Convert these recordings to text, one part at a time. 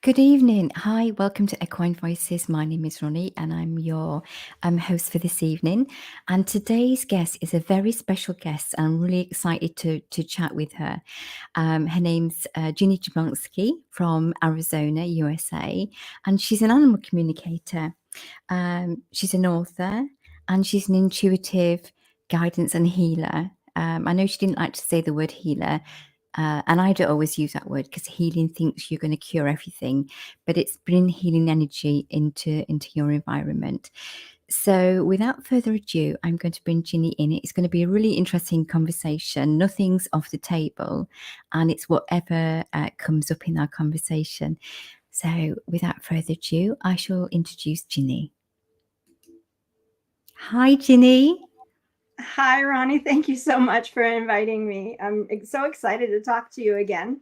Good evening. Hi, welcome to Equine Voices. My name is Ronnie and I'm your host for this evening. And today's guest is a very special guest. I'm really excited to chat with her. Her name's Ginny Jablonski from Arizona, USA, and she's an animal communicator. She's an author and she's an intuitive guidance and healer. I know she didn't like to say the word healer, and I don't always use that word because healing thinks you're going to cure everything, but it's bringing healing energy into your environment. So without further ado, I'm going to bring Ginny in. It's going to be a really interesting conversation. Nothing's off the table, and it's whatever comes up in our conversation. So without further ado, I shall introduce Ginny. Hi, Ginny. Hi, Ronnie. Thank you so much for inviting me. I'm so excited to talk to you again.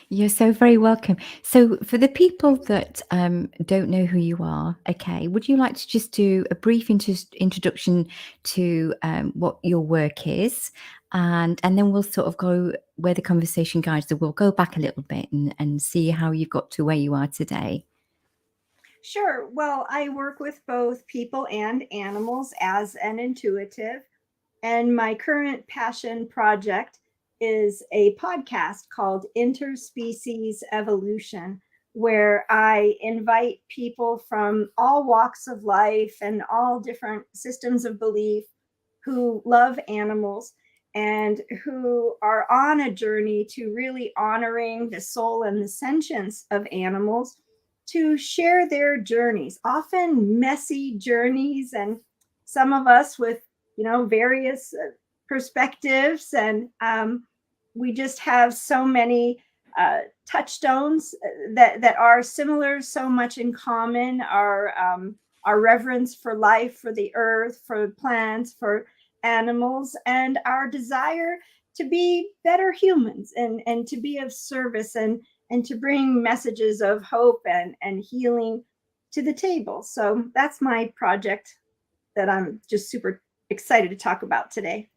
You're so very welcome. So, for the people that don't know who you are, okay, would you like to just do a brief introduction to what your work is, and then we'll sort of go where the conversation guides. So we'll go back a little bit and see how you got to where you are today. Sure. Well, I work with both people and animals as an intuitive, and my current passion project is a podcast called Interspecies Evolution, where I invite people from all walks of life and all different systems of belief who love animals and who are on a journey to really honoring the soul and the sentience of animals to share their journeys, often messy journeys, and some of us with various perspectives, and we just have so many touchstones that are similar, so much in common. Our reverence for life, for the earth, for plants, for animals, and our desire to be better humans and to be of service and to bring messages of hope and healing to the table. So that's my project that I'm just super excited to talk about today.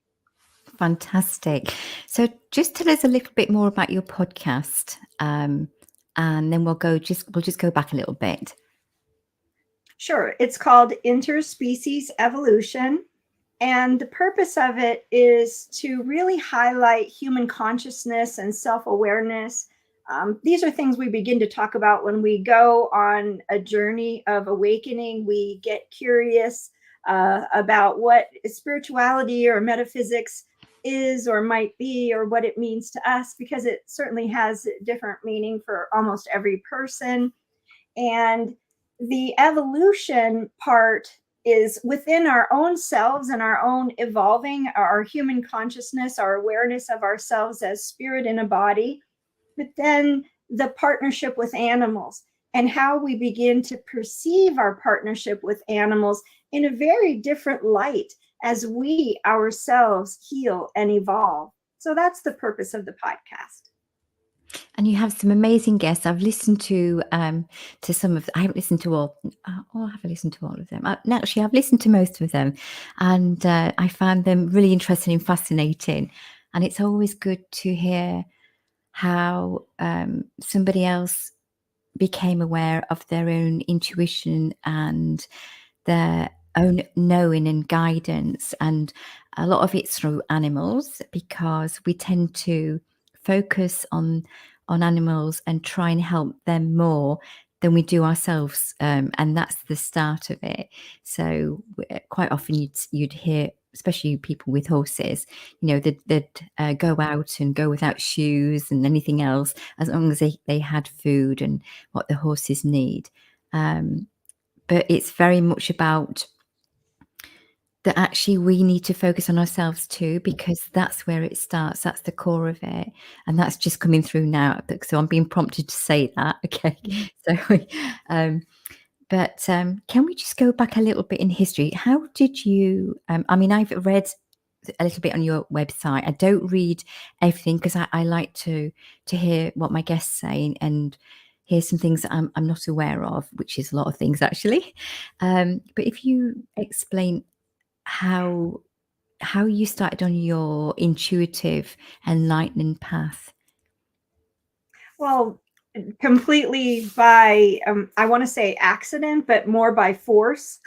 Fantastic. So, just tell us a little bit more about your podcast, and then we'll just go back a little bit. Sure. It's called Interspecies Evolution. And the purpose of it is to really highlight human consciousness and self awareness. These are things we begin to talk about when we go on a journey of awakening. We get curious about what spirituality or metaphysics is or might be, or what it means to us, because it certainly has different meaning for almost every person. And the evolution part is within our own selves and our own evolving, our human consciousness, our awareness of ourselves as spirit in a body, but then the partnership with animals and how we begin to perceive our partnership with animals in a very different light as we ourselves heal and evolve. So that's the purpose of the podcast. And you have some amazing guests. I've listened to some of. I haven't listened to all. Or have I listened to all of them? No, actually, I've listened to most of them, and I found them really interesting and fascinating. And it's always good to hear how somebody else became aware of their own intuition and their own knowing and guidance. And a lot of it's through animals, because we tend to focus on animals and try and help them more than we do ourselves, and that's the start of it. So quite often you'd hear, especially people with horses, they'd go out and go without shoes and anything else, as long as they had food and what the horses need. But it's very much about that actually we need to focus on ourselves too, because that's where it starts. That's the core of it. And that's just coming through now. So I'm being prompted to say that. Okay. So, can we just go back a little bit in history? How did you, I mean, I've read a little bit on your website. I don't read everything because I like to hear what my guests say and hear some things that I'm not aware of, which is a lot of things actually. But if you explain how you started on your intuitive enlightening path. Well, completely by, I want to say accident, but more by force.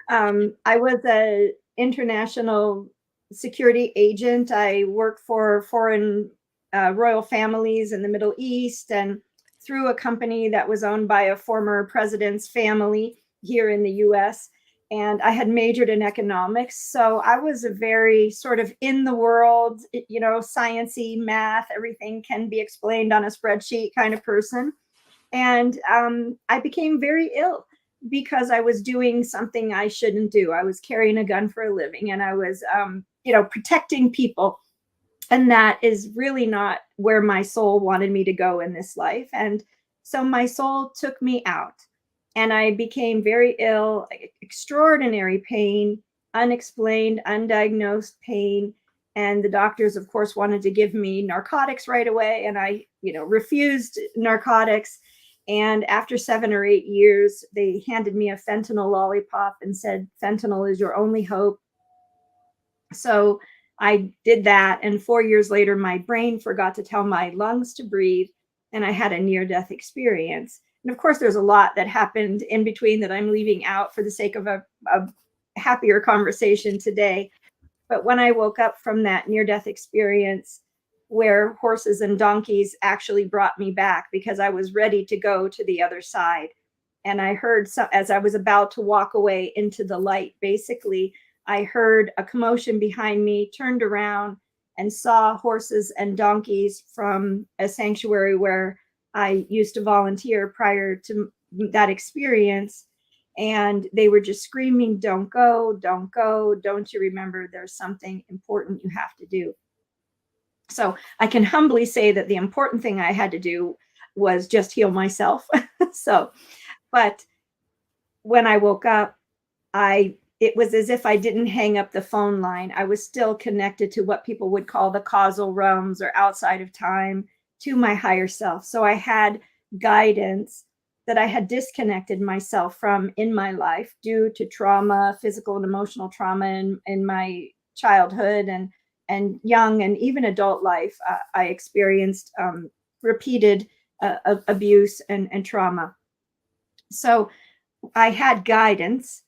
I was a international security agent. I worked for foreign royal families in the Middle East and through a company that was owned by a former president's family here in the US. And I had majored in economics. So I was a very sort of in the world, sciencey math, everything can be explained on a spreadsheet kind of person. And I became very ill because I was doing something I shouldn't do. I was carrying a gun for a living and I was, protecting people. And that is really not where my soul wanted me to go in this life. And so my soul took me out and I became very ill, extraordinary pain, unexplained, undiagnosed pain. And the doctors, of course, wanted to give me narcotics right away. And I, refused narcotics. And after 7 or 8 years, they handed me a fentanyl lollipop and said, fentanyl is your only hope. So I did that. And 4 years later, my brain forgot to tell my lungs to breathe. And I had a near death experience. And of course, there's a lot that happened in between that I'm leaving out for the sake of a happier conversation today. But when I woke up from that near death experience, where horses and donkeys actually brought me back because I was ready to go to the other side. And I heard, as I was about to walk away into the light, basically, I heard a commotion behind me, turned around and saw horses and donkeys from a sanctuary where I used to volunteer prior to that experience. And they were just screaming, don't go, don't go. Don't you remember there's something important you have to do? So I can humbly say that the important thing I had to do was just heal myself. But when I woke up, it was as if I didn't hang up the phone line. I was still connected to what people would call the causal realms or outside of time, to my higher self. So I had guidance that I had disconnected myself from in my life due to trauma, physical and emotional trauma in my childhood and young and even adult life. I experienced repeated abuse and trauma. So I had guidance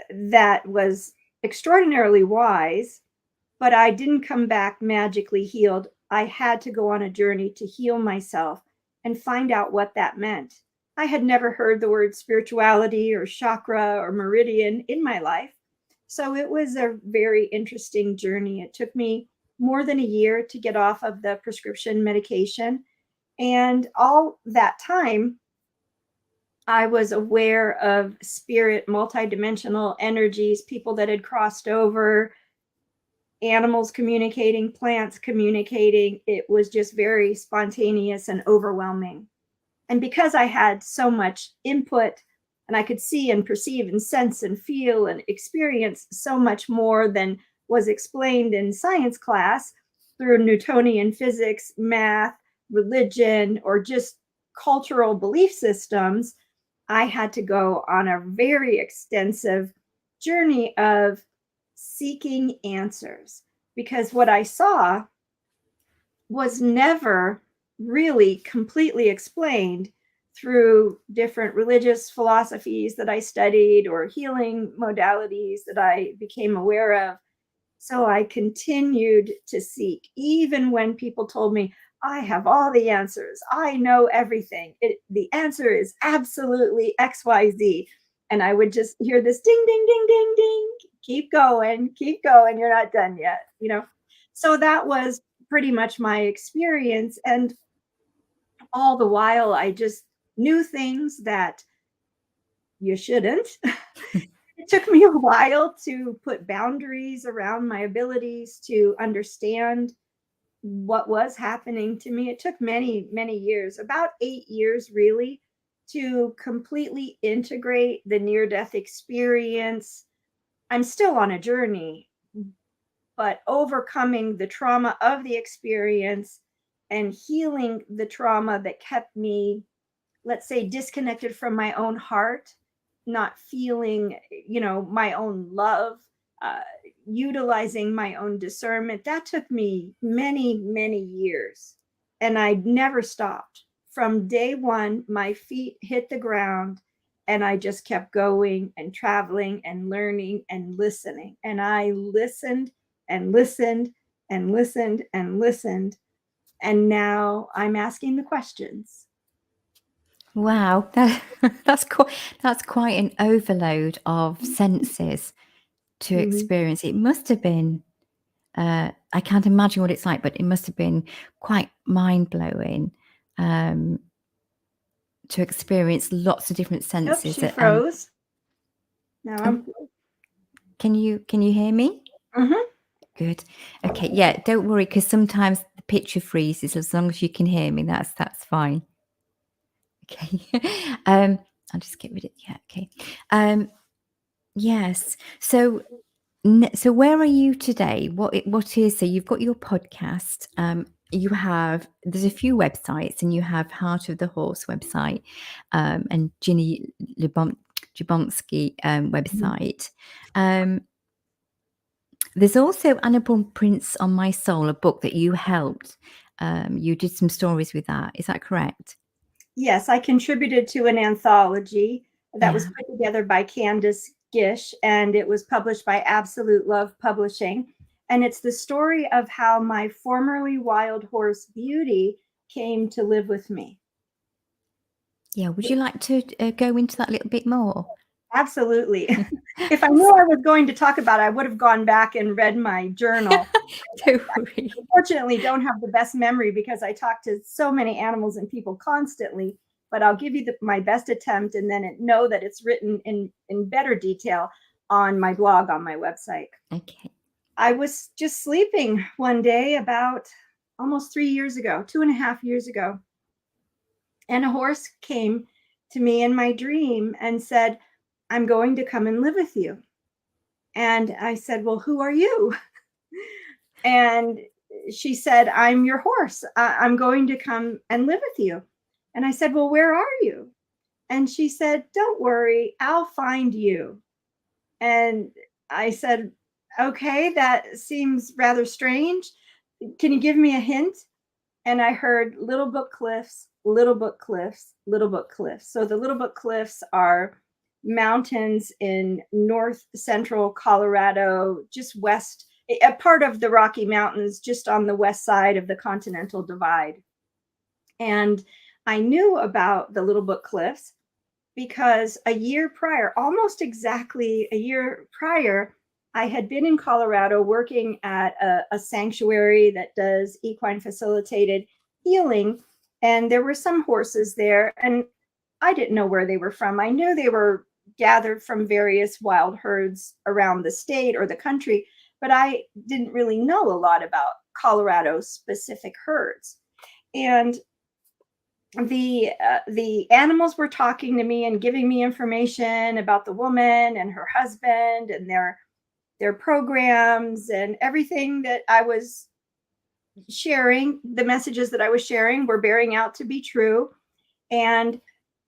that was extraordinarily wise, but I didn't come back magically healed. I had to go on a journey to heal myself and find out what that meant. I had never heard the word spirituality or chakra or meridian in my life. So it was a very interesting journey. It took me more than a year to get off of the prescription medication. And all that time, I was aware of spirit, multidimensional energies, people that had crossed over, animals communicating, plants communicating. It was just very spontaneous and overwhelming. And because I had so much input and I could see and perceive and sense and feel and experience so much more than was explained in science class through Newtonian physics, math, religion, or just cultural belief systems, I had to go on a very extensive journey of seeking answers, because what I saw was never really completely explained through different religious philosophies that I studied or healing modalities that I became aware of. So I continued to seek, even when people told me, I have all the answers. I know everything. The answer is absolutely XYZ. And I would just hear this ding, ding, ding, ding, ding. Keep going, keep going. You're not done yet. So that was pretty much my experience. And all the while, I just knew things that you shouldn't. It took me a while to put boundaries around my abilities to understand what was happening to me. It took many, many years, about 8 years really, to completely integrate the near-death experience. I'm still on a journey, but overcoming the trauma of the experience and healing the trauma that kept me, let's say, disconnected from my own heart, not feeling, my own love, uh, utilizing my own discernment. That took me many, many years. And I never stopped from day one, my feet hit the ground and I just kept going and traveling and learning and listening. And I listened and listened and listened and listened. And now I'm asking the questions. Wow, that's quite an overload of senses to experience. It must have been. I can't imagine what it's like, but it must have been quite mind blowing to experience lots of different Oh, senses. she froze. Now I'm. Can you hear me? Good. Okay. Yeah. Don't worry, because sometimes the picture freezes. As long as you can hear me, that's fine. Okay. I'll just get rid of. Yeah. Okay. Yes. So where are you today? What is, so you've got your podcast, there's a few websites, and you have Heart of the Horse website, and Ginny Jablonski website. There's also Annabelle Prince on My Soul, a book that you helped. You did some stories with that. Is that correct? Yes, I contributed to an anthology that was put together by Candace Gish, and it was published by Absolute Love Publishing. And it's the story of how my formerly wild horse Beauty came to live with me. Yeah. Would you like to go into that a little bit more? Absolutely. If I knew I was going to talk about it, I would have gone back and read my journal. Don't worry. Unfortunately, don't have the best memory because I talk to so many animals and people constantly, but I'll give you my best attempt, and then know that it's written in better detail on my blog on my website. Okay. I was just sleeping one day about almost 3 years ago, 2.5 years ago, and a horse came to me in my dream and said, "I'm going to come and live with you." And I said, "Well, who are you?" And she said, "I'm your horse. I'm going to come and live with you." And I said, "Well, where are you?" And she said, "Don't worry, I'll find you." And I said, "Okay, that seems rather strange. Can you give me a hint?" And I heard Little Book Cliffs, Little Book Cliffs, Little Book Cliffs. So the Little Book Cliffs are mountains in north central Colorado, just west, a part of the Rocky Mountains, just on the west side of the Continental Divide. And I knew about the Little Book Cliffs because a year prior, almost exactly a year prior, I had been in Colorado working at a sanctuary that does equine facilitated healing. And there were some horses there, and I didn't know where they were from. I knew they were gathered from various wild herds around the state or the country, but I didn't really know a lot about Colorado specific herds. And the animals were talking to me and giving me information about the woman and her husband and their programs, and everything that I was sharing, the messages that I was sharing were bearing out to be true. And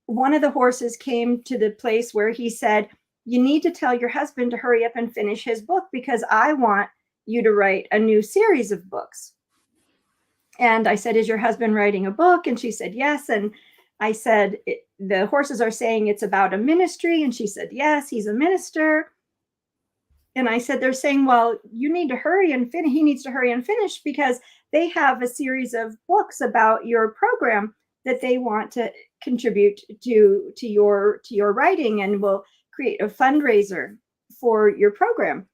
one of the horses came to the place where he said, "You need to tell your husband to hurry up and finish his book, because I want you to write a new series of books." And I said, "Is your husband writing a book?" And she said, "Yes." And I said, "The horses are saying it's about a ministry." And she said, "Yes, he's a minister." And I said, "They're saying, well, you need to hurry and finish. He needs to hurry and finish, because they have a series of books about your program that they want to contribute to your writing, and will create a fundraiser for your program."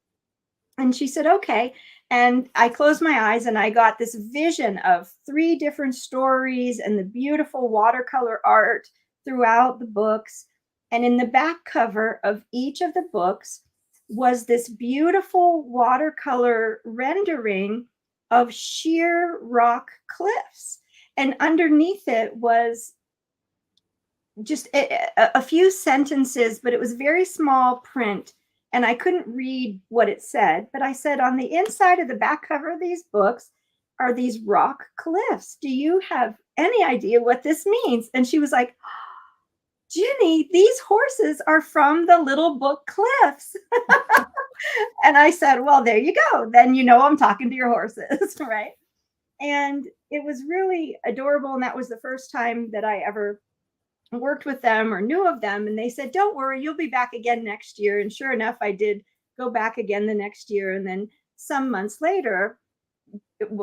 And she said, "Okay." And I closed my eyes and I got this vision of 3 different stories and the beautiful watercolor art throughout the books. And in the back cover of each of the books was this beautiful watercolor rendering of sheer rock cliffs. And underneath it was just a few sentences, but it was very small print, and I couldn't read what it said. But I said, "On the inside of the back cover of these books are these rock cliffs. Do you have any idea what this means?" And she was like, "Ginny, these horses are from the Little Book Cliffs." And I said, "Well, there you go. Then you know I'm talking to your horses," right? And it was really adorable. And that was the first time that I ever worked with them or knew of them. And they said, don't worry, you'll be back again next year. And sure enough, I did go back again the next year. And then some months later,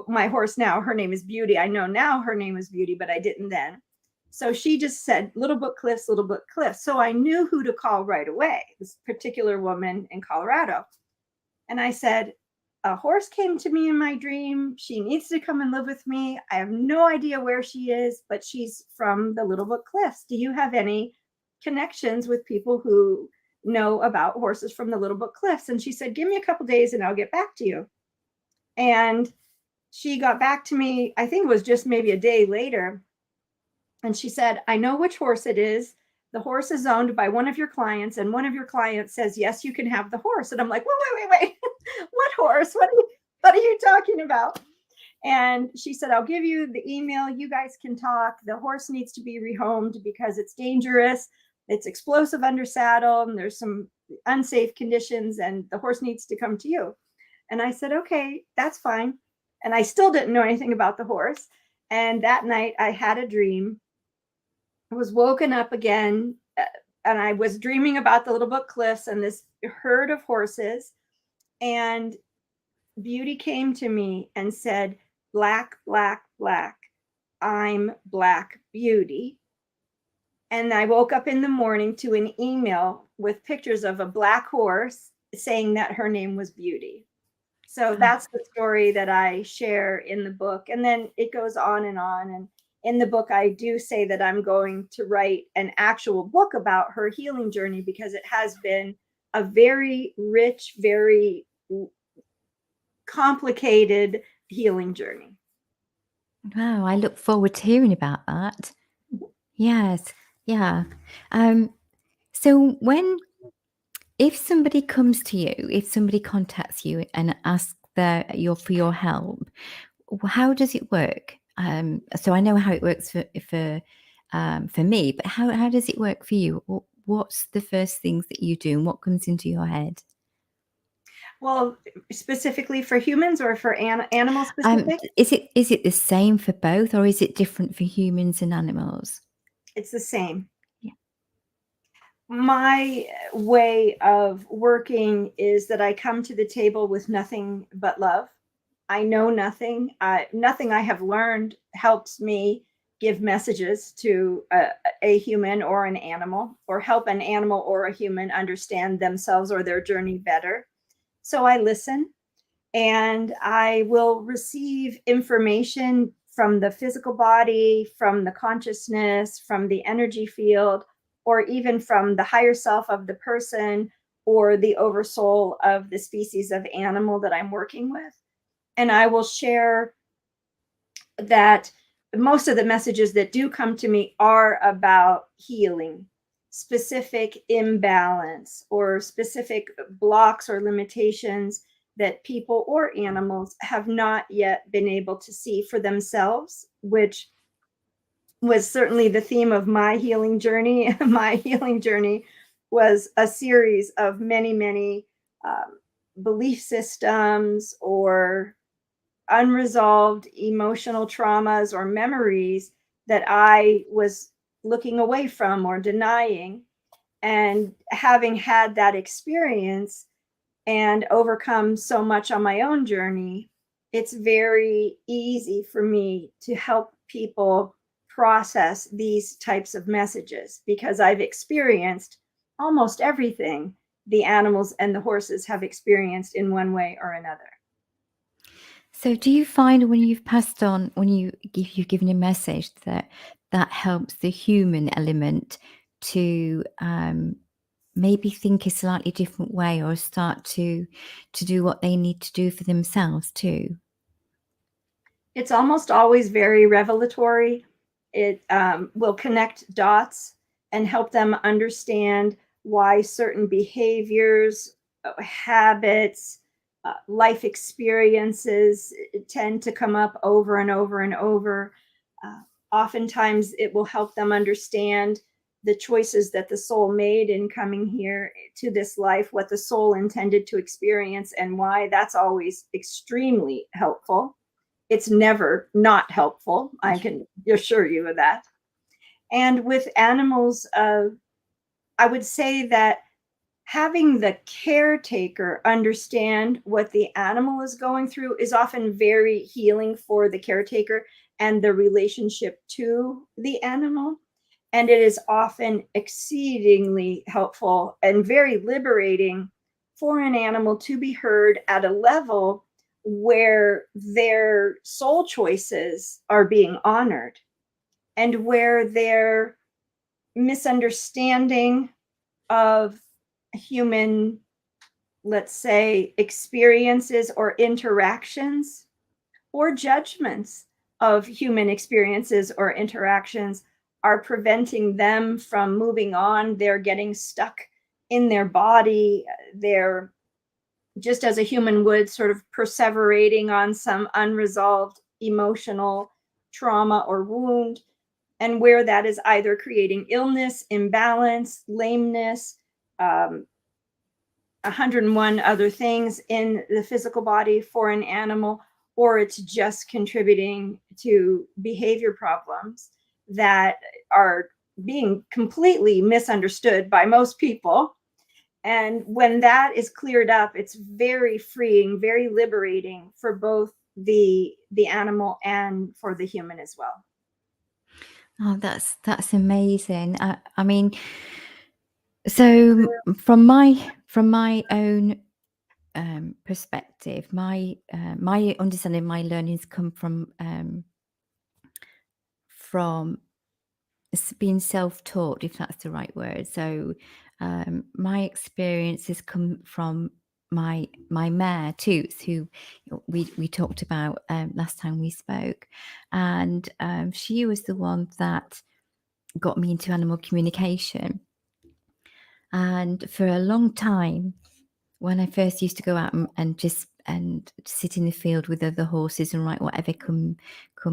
my horse now, her name is Beauty. I know now her name is Beauty, but I didn't then. So she just said, Little Book Cliffs, Little Book Cliffs. So I knew who to call right away, this particular woman in Colorado. And I said, a horse came to me in my dream. She needs to come and live with me. I have no idea where she is, but she's from the Little Book Cliffs. Do you have any connections with people who know about horses from the Little Book Cliffs? And she said, give me a couple days and I'll get back to you. And she got back to me, I think it was just maybe a day later. And she said, I know which horse it is. The horse is owned by one of your clients, and one of your clients says, yes, you can have the horse. And I'm like, wait. What horse? What are you talking about? And she said, I'll give you the email. You guys can talk. The horse needs to be rehomed because it's dangerous. It's explosive under saddle, and there's some unsafe conditions, and the horse needs to come to you. And I said, okay, that's fine. And I still didn't know anything about the horse. And that night I had a dream. I was woken up again, and I was dreaming about the Little Book Cliffs and this herd of horses. And Beauty came to me and said, black, black, black, I'm Black Beauty. And I woke up in the morning to an email with pictures of a black horse saying that her name was Beauty. So that's the story that I share in the book. And then it goes on. And in the book, I do say that I'm going to write an actual book about her healing journey, because it has been a very rich, very complicated healing journey. Wow, I look forward to hearing about that. Yes, yeah. So if somebody comes to you, if somebody contacts you and asks for your help, how does it work? So I know how it works for me, but how does it work for you? What's the first things that you do, and what comes into your head? Well, specifically for humans or for animals specific? Is it the same for both, or is it different for humans and animals? It's the same. Yeah. My way of working is that I come to the table with nothing but love. I know nothing. Nothing I have learned helps me give messages to a human or an animal, or help an animal or a human understand themselves or their journey better. So I listen, and I will receive information from the physical body, from the consciousness, from the energy field, or even from the higher self of the person or the oversoul of the species of animal that I'm working with. And I will share that most of the messages that do come to me are about healing, specific imbalance, or specific blocks or limitations that people or animals have not yet been able to see for themselves, which was certainly the theme of my healing journey. My healing journey was a series of many belief systems or unresolved emotional traumas or memories that I was looking away from or denying. And having had that experience and overcome so much on my own journey, it's very easy for me to help people process these types of messages, because I've experienced almost everything the animals and the horses have experienced in one way or another. So do you find when you've passed on, when you've given a message, that helps the human element to maybe think a slightly different way, or start to do what they need to do for themselves too? It's almost always very revelatory. It will connect dots and help them understand why certain behaviors, habits, life experiences tend to come up over and over and over. Oftentimes, it will help them understand the choices that the soul made in coming here to this life, what the soul intended to experience, and why. That's always extremely helpful. it's never not helpful. I can assure you of that. And with animals, I would say that having the caretaker understand what the animal is going through is often very healing for the caretaker and the relationship to the animal. And it is often exceedingly helpful and very liberating for an animal to be heard at a level where their soul choices are being honored and where their misunderstanding of human, let's say, experiences or interactions or judgments of human experiences or interactions are preventing them from moving on. They're getting stuck in their body. They're, just as a human would, sort of perseverating on some unresolved emotional trauma or wound, and where that is either creating illness, imbalance, lameness, 101 other things in the physical body for an animal, or it's just contributing to behavior problems that are being completely misunderstood by most people. And when that is cleared up, it's very freeing, very liberating for both the animal and for the human as well. Oh, that's amazing. I mean, so from my own perspective, my understanding, my learnings come from being self-taught, if that's the right word. So my experience has come from my mare Toots, who we talked about last time we spoke, and she was the one that got me into animal communication. And for a long time, when I first used to go out and just sit in the field with other horses and write whatever come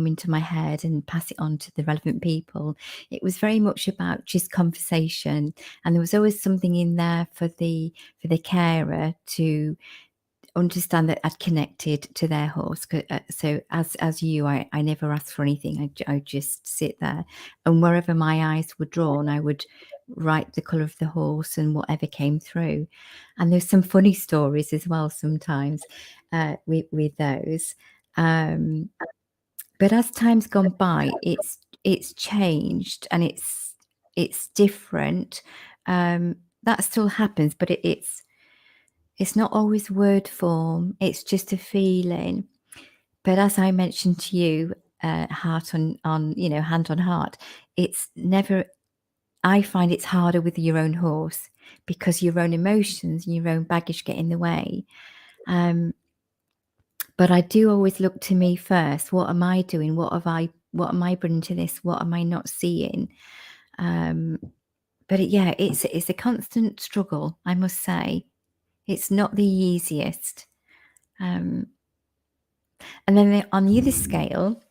into my head and pass it on to the relevant people, it was very much about just conversation, and there was always something in there for the carer to understand that I'd connected to their horse. So as you, I never asked for anything. I just sit there, and wherever my eyes were drawn, I would write the colour of the horse and whatever came through. And there's some funny stories as well sometimes with those. But as time's gone by, it's changed and it's different. That still happens, but it's not always word form. It's just a feeling. But as I mentioned to you, heart on hand on heart, it's never. I find it's harder with your own horse because your own emotions and your own baggage get in the way. But I do always look to me first. What am I doing? What am I bringing to this? What am I not seeing? But it's a constant struggle, I must say. It's not the easiest. And then on the other scale,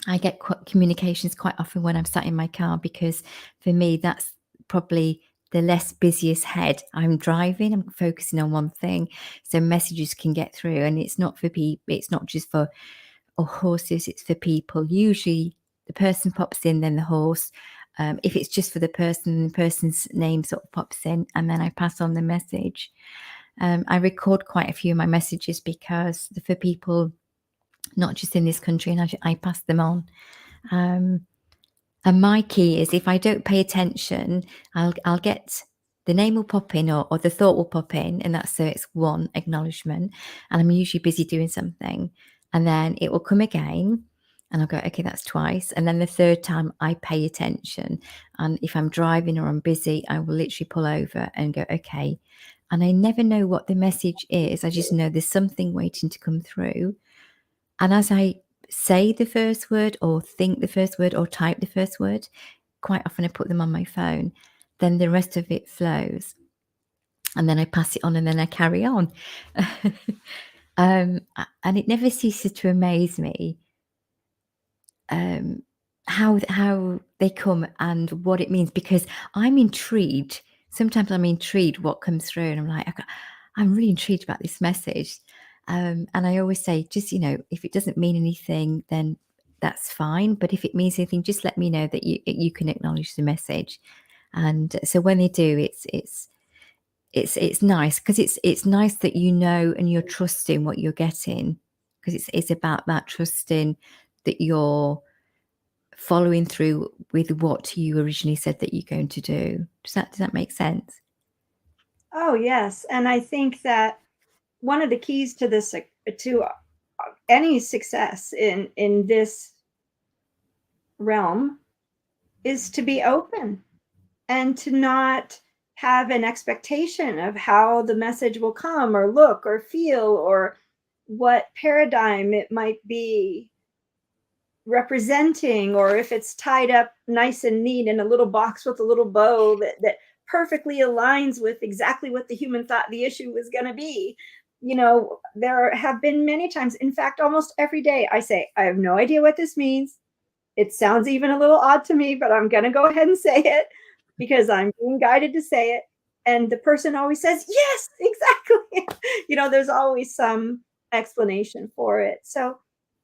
I get communications quite often when I'm sat in my car, because for me, that's probably the less busiest head. I'm driving, I'm focusing on one thing, so messages can get through, and it's not for people. It's not just for horses, it's for people. Usually the person pops in, then the horse. If it's just for the person's name sort of pops in, and then I pass on the message. I record quite a few of my messages because they're for people not just in this country, and I pass them on. And my key is, if I don't pay attention, I'll get the name will pop in, or the thought will pop in, and so it's one acknowledgement, and I'm usually busy doing something, and then it will come again, and I'll go, okay, that's twice, and then the third time I pay attention, and if I'm driving or I'm busy, I will literally pull over and go, okay, and I never know what the message is. I just know there's something waiting to come through, and as I say the first word or think the first word or type the first word, quite often I put them on my phone, then the rest of it flows, and then I pass it on, and then I carry on. And it never ceases to amaze me how they come and what it means, because I'm intrigued. Sometimes I'm intrigued what comes through, and I'm like, I'm really intrigued about this message. And I always say, just, if it doesn't mean anything, then that's fine. But if it means anything, just let me know that you can acknowledge the message. And so when they do, it's nice, because it's nice that and you're trusting what you're getting, because it's about that trusting that you're following through with what you originally said that you're going to do. Does that make sense? Oh, yes. And I think that one of the keys to this, to any success in this realm, is to be open and to not have an expectation of how the message will come or look or feel, or what paradigm it might be representing, or if it's tied up nice and neat in a little box with a little bow that perfectly aligns with exactly what the human thought the issue was going to be. There have been many times, in fact, almost every day, I say, I have no idea what this means. It sounds even a little odd to me, but I'm going to go ahead and say it because I'm being guided to say it. And the person always says, yes, exactly. There's always some explanation for it. So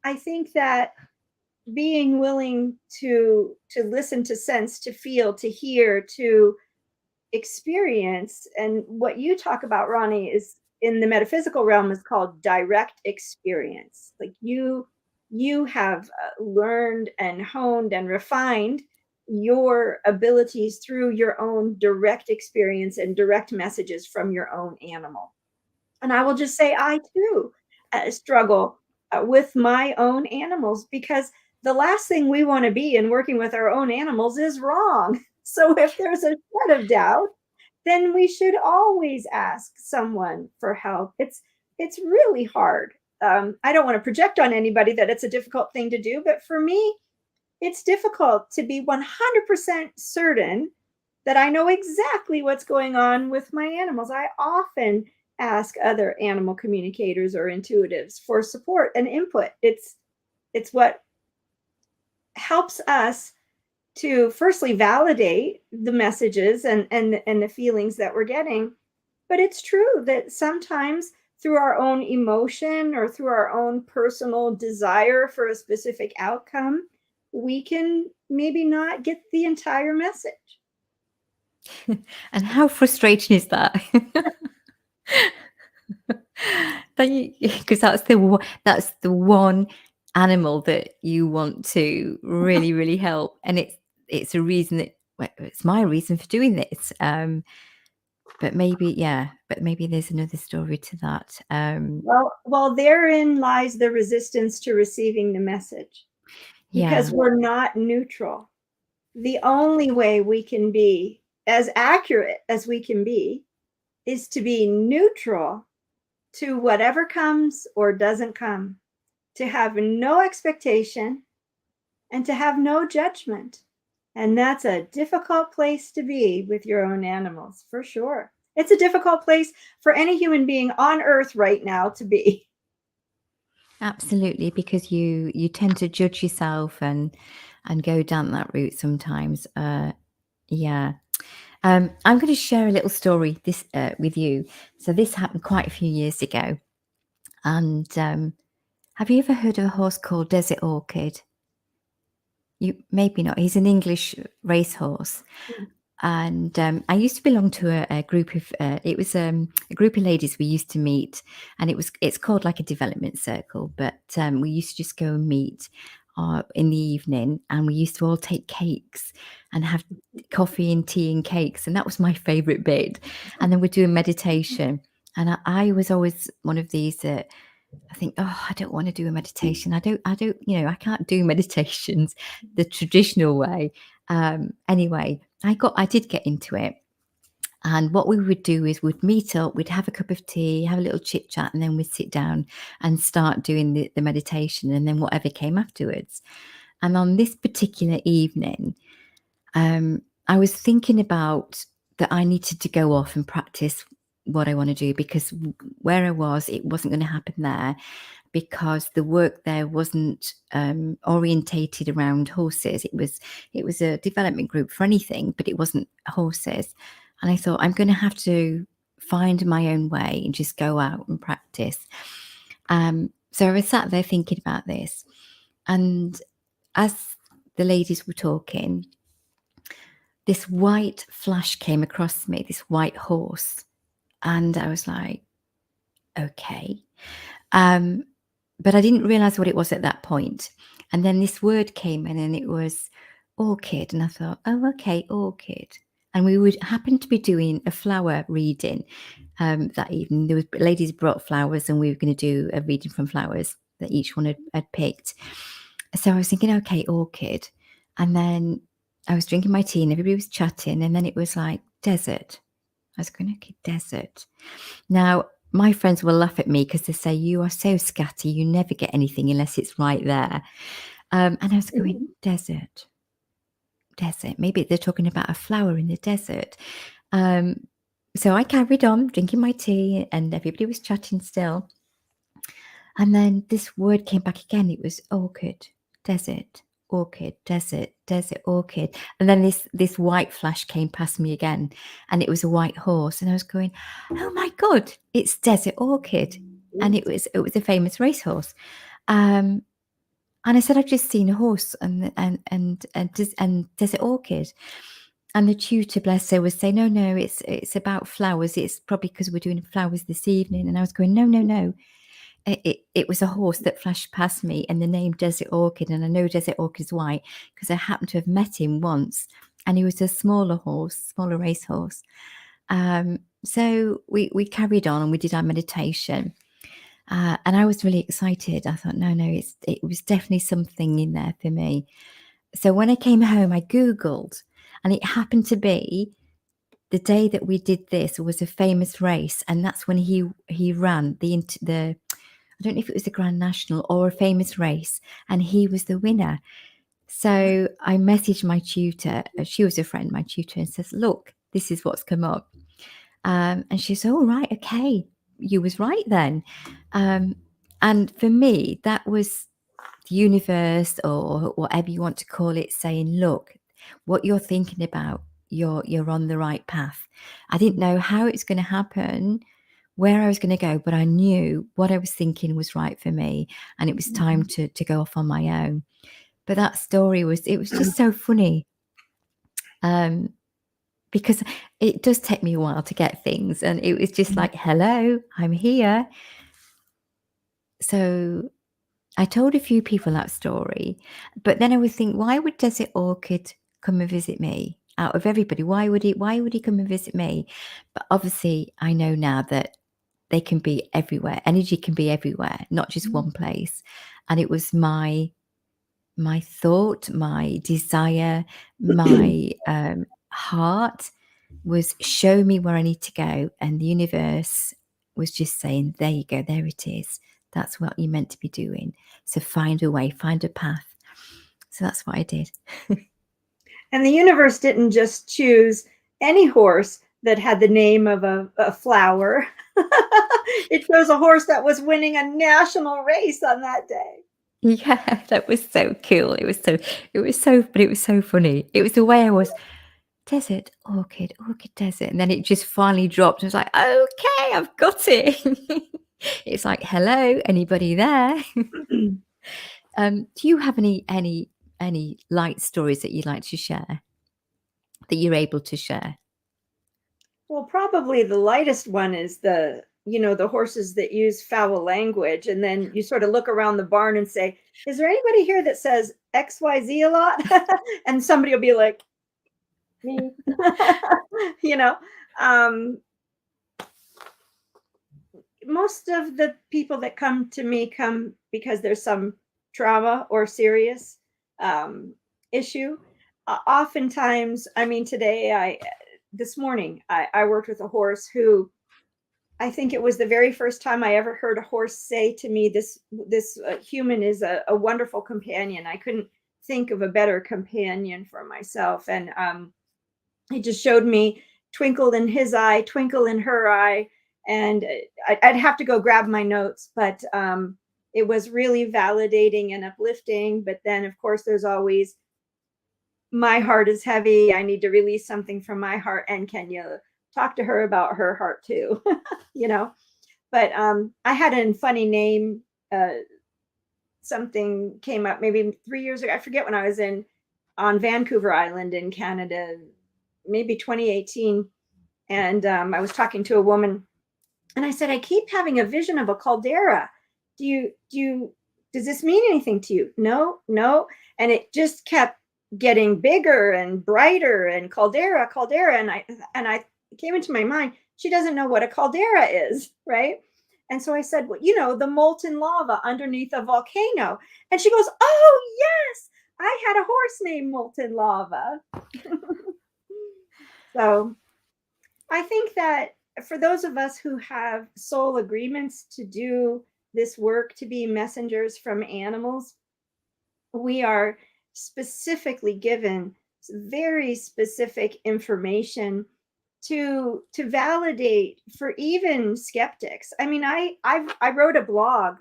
I think that being willing to listen, to sense, to feel, to hear, to experience, and what you talk about, Ronnie, is in the metaphysical realm is called direct experience. Like you have learned and honed and refined your abilities through your own direct experience and direct messages from your own animal. And I will just say, I too struggle with my own animals, because the last thing we want to be in working with our own animals is wrong. So if there's a shred of doubt, then we should always ask someone for help. It's really hard. I don't want to project on anybody that it's a difficult thing to do, but for me, it's difficult to be 100% certain that I know exactly what's going on with my animals. I often ask other animal communicators or intuitives for support and input. It's what helps us to firstly validate the messages and the feelings that we're getting. But it's true that sometimes through our own emotion or through our own personal desire for a specific outcome, we can maybe not get the entire message. And how frustrating is that? Because that's the one animal that you want to really, really help, and it's a reason that, well, it's my reason for doing this. But maybe there's another story to that. Well, therein lies the resistance to receiving the message, because Yeah, we're not neutral. The only way we can be as accurate as we can be is to be neutral to whatever comes or doesn't come, to have no expectation and to have no judgment. And that's a difficult place to be with your own animals, for sure. It's a difficult place for any human being on earth right now to be. absolutely, because you tend to judge yourself and go down that route sometimes. Yeah. I'm going to share a little story with you. So this happened quite a few years ago, and have you ever heard of a horse called Desert Orchid? You maybe not. He's an English racehorse, and I used to belong to a group of. It was a group of ladies we used to meet, and it's called like a development circle. But we used to just go and meet in the evening, and we used to all take cakes and have coffee and tea and cakes, and that was my favourite bit. And then we'd do a meditation, and I was always one of these that I think, oh, I don't want to do a meditation. I don't, I can't do meditations the traditional way. Anyway, I did get into it. And what we would do is we'd meet up, we'd have a cup of tea, have a little chit chat, and then we'd sit down and start doing the meditation, and then whatever came afterwards. And on this particular evening, I was thinking about that I needed to go off and practice what I want to do, because where I was, it wasn't going to happen there, because the work there wasn't orientated around horses. It was a development group for anything, but it wasn't horses. And I thought, I'm going to have to find my own way and just go out and practice. So I was sat there thinking about this, and as the ladies were talking, this white flash came across me, this white horse, and I was like, okay. But I didn't realize what it was at that point. And then this word came in, and it was orchid. And I thought, oh, okay, orchid. And we would happen to be doing a flower reading that evening. There was ladies brought flowers, and we were going to do a reading from flowers that each one had picked. So I was thinking, okay, orchid. And then I was drinking my tea, and everybody was chatting. And then it was like desert. I was going, okay, desert. Now, my friends will laugh at me because they say, you are so scatty, you never get anything unless it's right there. And I was going, desert. Maybe they're talking about a flower in the desert. So I carried on drinking my tea, and everybody was chatting still. And then this word came back again. It was orchid, desert, orchid, desert, orchid. And then this white flash came past me again, and it was a white horse. And I was going, oh my God, it's desert orchid. And it was a famous racehorse. And I said, I've just seen a horse and desert orchid. And the tutor, bless her, was saying, no, it's about flowers. It's probably because we're doing flowers this evening. And I was going, no. It was a horse that flashed past me, and the name Desert Orchid, and I know Desert Orchid is white because I happened to have met him once, and he was a smaller racehorse. So we carried on, and we did our meditation, and I was really excited. I thought, no, it was definitely something in there for me. So when I came home, I Googled, and it happened to be the day that we did this was a famous race, and that's when he ran the I don't know if it was the Grand National or a famous race, and he was the winner. So I messaged my tutor. She was a friend, my tutor, and says, look, this is what's come up. And she said, oh, right, okay, you was right then. And for me, that was the universe, or whatever you want to call it, saying, look, what you're thinking about, you're on the right path. I didn't know how it's going to happen, where I was going to go, but I knew what I was thinking was right for me, and it was time to go off on my own. But that story was just so funny, because it does take me a while to get things, and it was just like, hello, I'm here. So I told a few people that story, but then I would think, why would Desert Orchid come and visit me? Out of everybody, why would he come and visit me? But obviously I know now that they can be everywhere. Energy can be everywhere, not just one place. And it was my thought, my desire, my heart was show me where I need to go. And the universe was just saying, there you go, there it is. That's what you're meant to be doing. So find a way, find a path. So that's what I did. And the universe didn't just choose any horse that had the name of a flower. It chose a horse that was winning a national race on that day. Yeah, that was so cool. But it was so funny. It was the way I was, desert, orchid, desert. And then it just finally dropped. I was like, okay, I've got it. It's like, hello, anybody there? Do you have any light stories that you'd like to share, that you're able to share? Well, probably the lightest one is the horses that use foul language, and then you sort of look around the barn and say, is there anybody here that says XYZ a lot? And somebody will be like, me. Most of the people that come to me come because there's some trauma or serious issue. Oftentimes, I mean, this morning, I worked with a horse who, I think it was the very first time I ever heard a horse say to me, this human is a wonderful companion. I couldn't think of a better companion for myself. And he just showed me twinkle in his eye, twinkle in her eye. And I'd have to go grab my notes, but it was really validating and uplifting. But then, of course, there's always, my heart is heavy. I need to release something from my heart. And can you talk to her about her heart too? But I had a funny name something came up maybe 3 years ago. I forget when I was on Vancouver Island in Canada, maybe 2018. And I was talking to a woman, and I said, I keep having a vision of a caldera. Does this mean anything to you? No, no. And it just kept getting bigger and brighter, and caldera, caldera. And I it came into my mind, she doesn't know what a caldera is, right? And so I said, well, the molten lava underneath a volcano. And she goes, oh, yes, I had a horse named Molten Lava. So I think that for those of us who have soul agreements to do this work, to be messengers from animals, we are specifically given very specific information to validate for even skeptics. I mean, I wrote a blog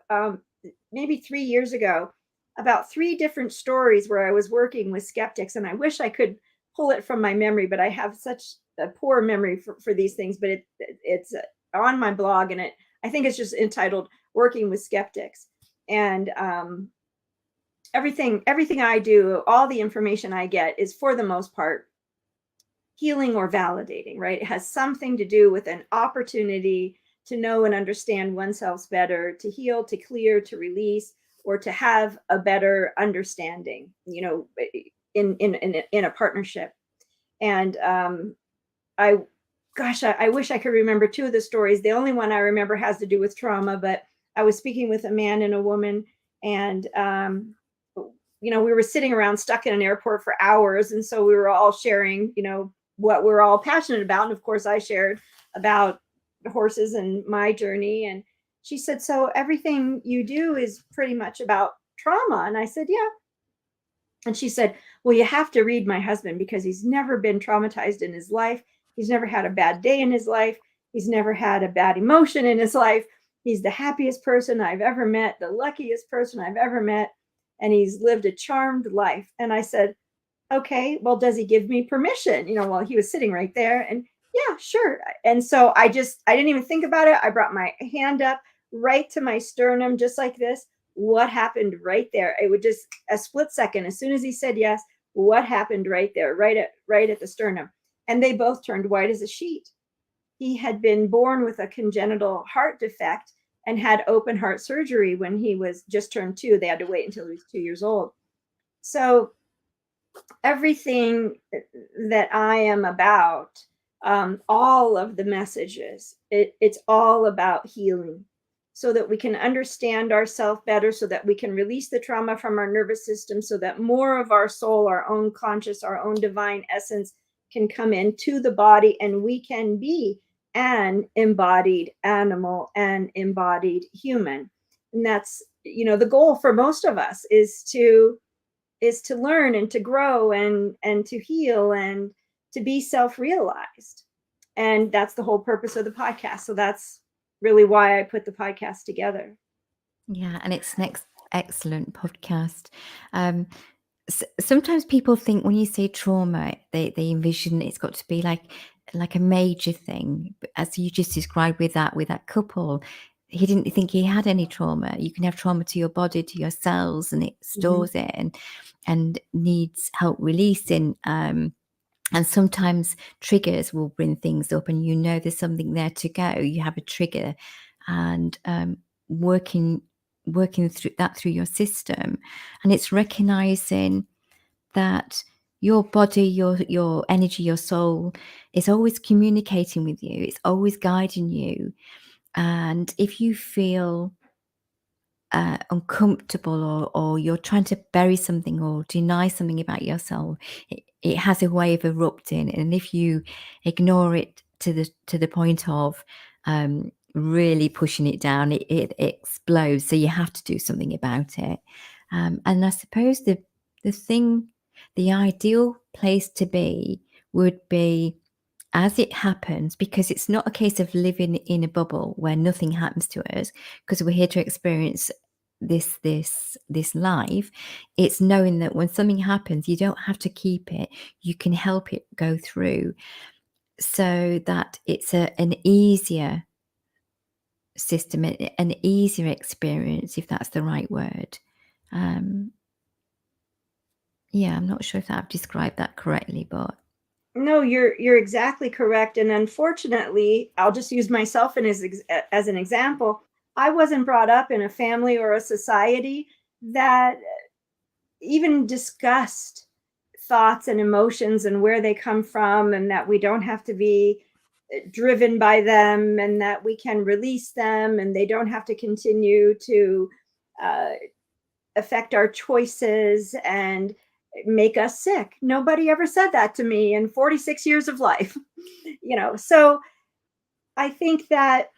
maybe 3 years ago about 3 different stories where I was working with skeptics, and I wish I could pull it from my memory, but I have such a poor memory for these things. But it's on my blog, and I think it's just entitled "Working with Skeptics." And everything I do, all the information I get is for the most part healing or validating, right? It has something to do with an opportunity to know and understand oneself better, to heal, to clear, to release, or to have a better understanding, in a partnership. And I wish I could remember 2 of the stories. The only one I remember has to do with trauma, but I was speaking with a man and a woman, and we were sitting around stuck in an airport for hours, and so we were all sharing, what we're all passionate about. And of course, I shared about horses and my journey. And she said, so everything you do is pretty much about trauma? And I said, yeah. And she said, well, you have to read my husband, because he's never been traumatized in his life. He's never had a bad day in his life. He's never had a bad emotion in his life. He's the happiest person I've ever met, the luckiest person I've ever met. And he's lived a charmed life. And I said, okay, well, does he give me permission? Well, he was sitting right there, and yeah, sure. And so I didn't even think about it. I brought my hand up right to my sternum, just like this. What happened right there? It would just a split second. As soon as he said yes, what happened right there, right at the sternum? And they both turned white as a sheet. He had been born with a congenital heart defect and had open heart surgery when he was just turned 2. They had to wait until he was 2 years old. So everything that I am about, all of the messages, it's all about healing, so that we can understand ourselves better, so that we can release the trauma from our nervous system, so that more of our soul, our own conscious, our own divine essence can come into the body, and we can be an embodied animal and embodied human. And that's, the goal for most of us is to learn and to grow and to heal and to be self-realized. And that's the whole purpose of the podcast. So that's really why I put the podcast together. Yeah, and it's an excellent podcast. Sometimes people think when you say trauma, they envision it's got to be like a major thing. But as you just described with that couple, he didn't think he had any trauma. You can have trauma to your body, to your cells, and it stores it and needs help releasing. And sometimes triggers will bring things up, and there's something there to go. You have a trigger, and working through your system, and it's recognizing that your body, your energy, your soul is always communicating with you. It's always guiding you. And if you feel uncomfortable, or you're trying to bury something or deny something about your soul, it has a way of erupting. And if you ignore it to the point of really pushing it down, it explodes. So you have to do something about it. And I suppose the ideal place to be would be as it happens, because it's not a case of living in a bubble where nothing happens to us, because we're here to experience this life. It's knowing that when something happens, you don't have to keep it. You can help it go through, so that it's an easier system, an easier experience, if that's the right word. Yeah, I'm not sure if I've described that correctly, but no, you're exactly correct. And unfortunately, I'll just use myself as an example. I wasn't brought up in a family or a society that even discussed thoughts and emotions and where they come from, and that we don't have to be driven by them, and that we can release them, and they don't have to continue to uh, affect our choices and make us sick. Nobody ever said that to me in 46 years of life. So I think that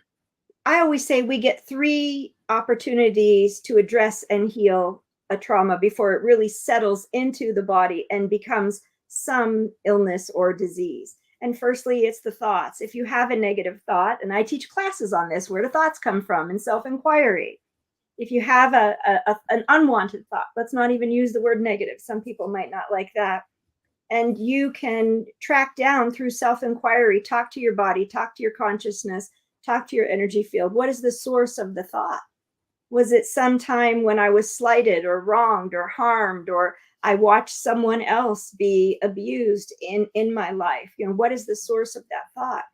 I always say we get 3 opportunities to address and heal a trauma before it really settles into the body and becomes some illness or disease. And firstly, it's the thoughts. If you have a negative thought, and I teach classes on this, where do thoughts come from, and self-inquiry. If you have an unwanted thought, let's not even use the word negative. Some people might not like that. And you can track down through self-inquiry, talk to your body, talk to your consciousness, talk to your energy field. What is the source of the thought? Was it some time when I was slighted or wronged or harmed, or I watched someone else be abused in my life? What is the source of that thought?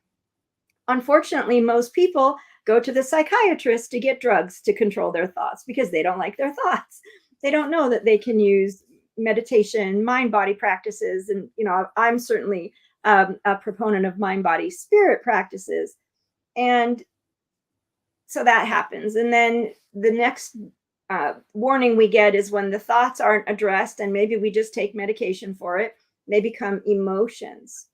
Unfortunately, most people go to the psychiatrist to get drugs to control their thoughts because they don't like their thoughts. They don't know that they can use meditation, mind body practices. And, I'm certainly a proponent of mind body spirit practices. And so that happens. And then the next warning we get is when the thoughts aren't addressed, and maybe we just take medication for it, they become emotions.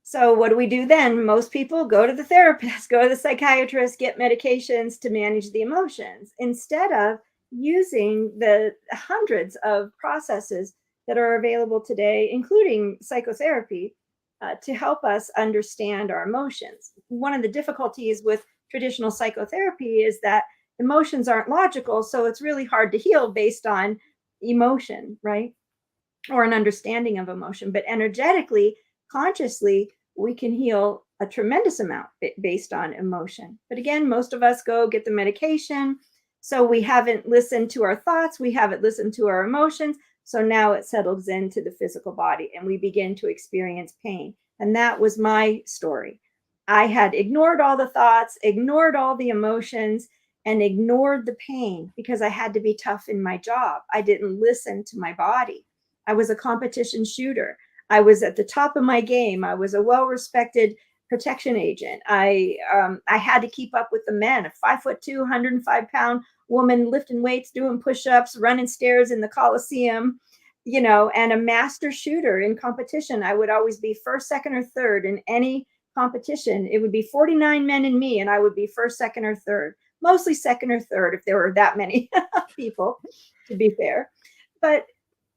So what do we do then? Most people go to the therapist, go to the psychiatrist, get medications to manage the emotions, instead of using the hundreds of processes that are available today, including psychotherapy, to help us understand our emotions. One of the difficulties with traditional psychotherapy is that emotions aren't logical, so it's really hard to heal based on emotion, right? Or an understanding of emotion. But energetically, consciously, we can heal a tremendous amount based on emotion. But again, most of us go get the medication. So we haven't listened to our thoughts, we haven't listened to our emotions. So now it settles into the physical body and we begin to experience pain. And that was my story. I had ignored all the thoughts, ignored all the emotions, and ignored the pain because I had to be tough in my job. I didn't listen to my body. I was a competition shooter. I was at the top of my game. I was a well-respected protection agent. I had to keep up with the men, a 5'2", 105-pound woman lifting weights, doing push-ups, running stairs in the Coliseum, and a master shooter in competition. I would always be first, second, or third in any competition. It would be 49 men and me, and I would be first, second, or third. Mostly second or third if there were that many people, to be fair. But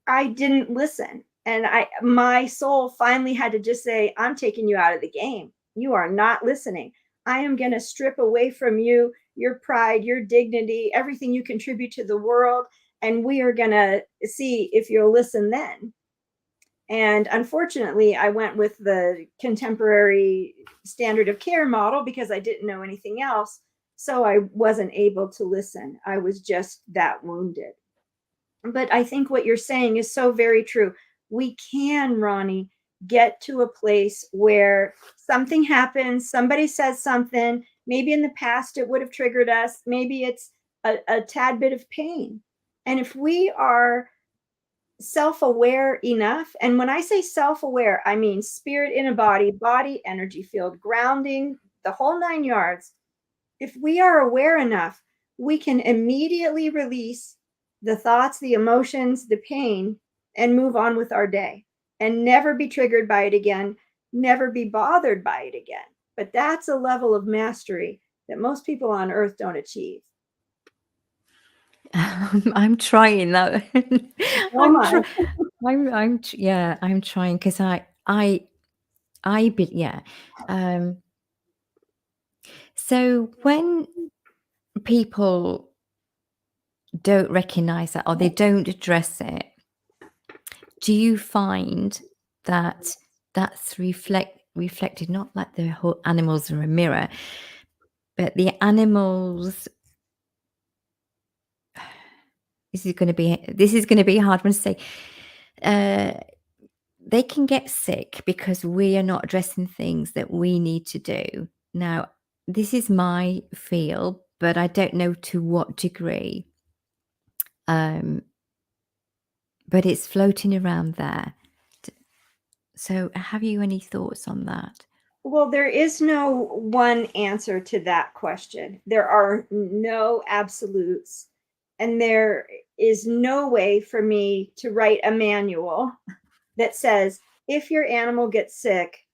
I didn't listen. And my soul finally had to just say, I'm taking you out of the game. You are not listening. I am going to strip away from you your pride, your dignity, everything you contribute to the world. And we are going to see if you'll listen then. And unfortunately, I went with the contemporary standard of care model because I didn't know anything else. So I wasn't able to listen. I was just that wounded. But I think what you're saying is so very true. We can, Ronnie, get to a place where something happens, somebody says something, maybe in the past it would have triggered us, maybe it's a tad bit of pain. And if we are self-aware enough, and when I say self-aware, I mean spirit in a body, body energy field, grounding, the whole 9 yards. If we are aware enough, we can immediately release the thoughts, the emotions, the pain, and move on with our day and never be triggered by it again, never be bothered by it again. But that's a level of mastery that most people on earth don't achieve. I'm trying that. Oh my. I'm trying because yeah. So when people don't recognize that or they don't address it, do you find that that's reflected, not like the whole animals are a mirror, But the animals, this is going to be a hard one to say. They can get sick because we are not addressing things that we need to do. Now, this is my field, but I don't know to what degree. But it's floating around there. So have you any thoughts on that? Well, there is no one answer to that question. There are no absolutes, and there is no way for me to write a manual that says if your animal gets sick,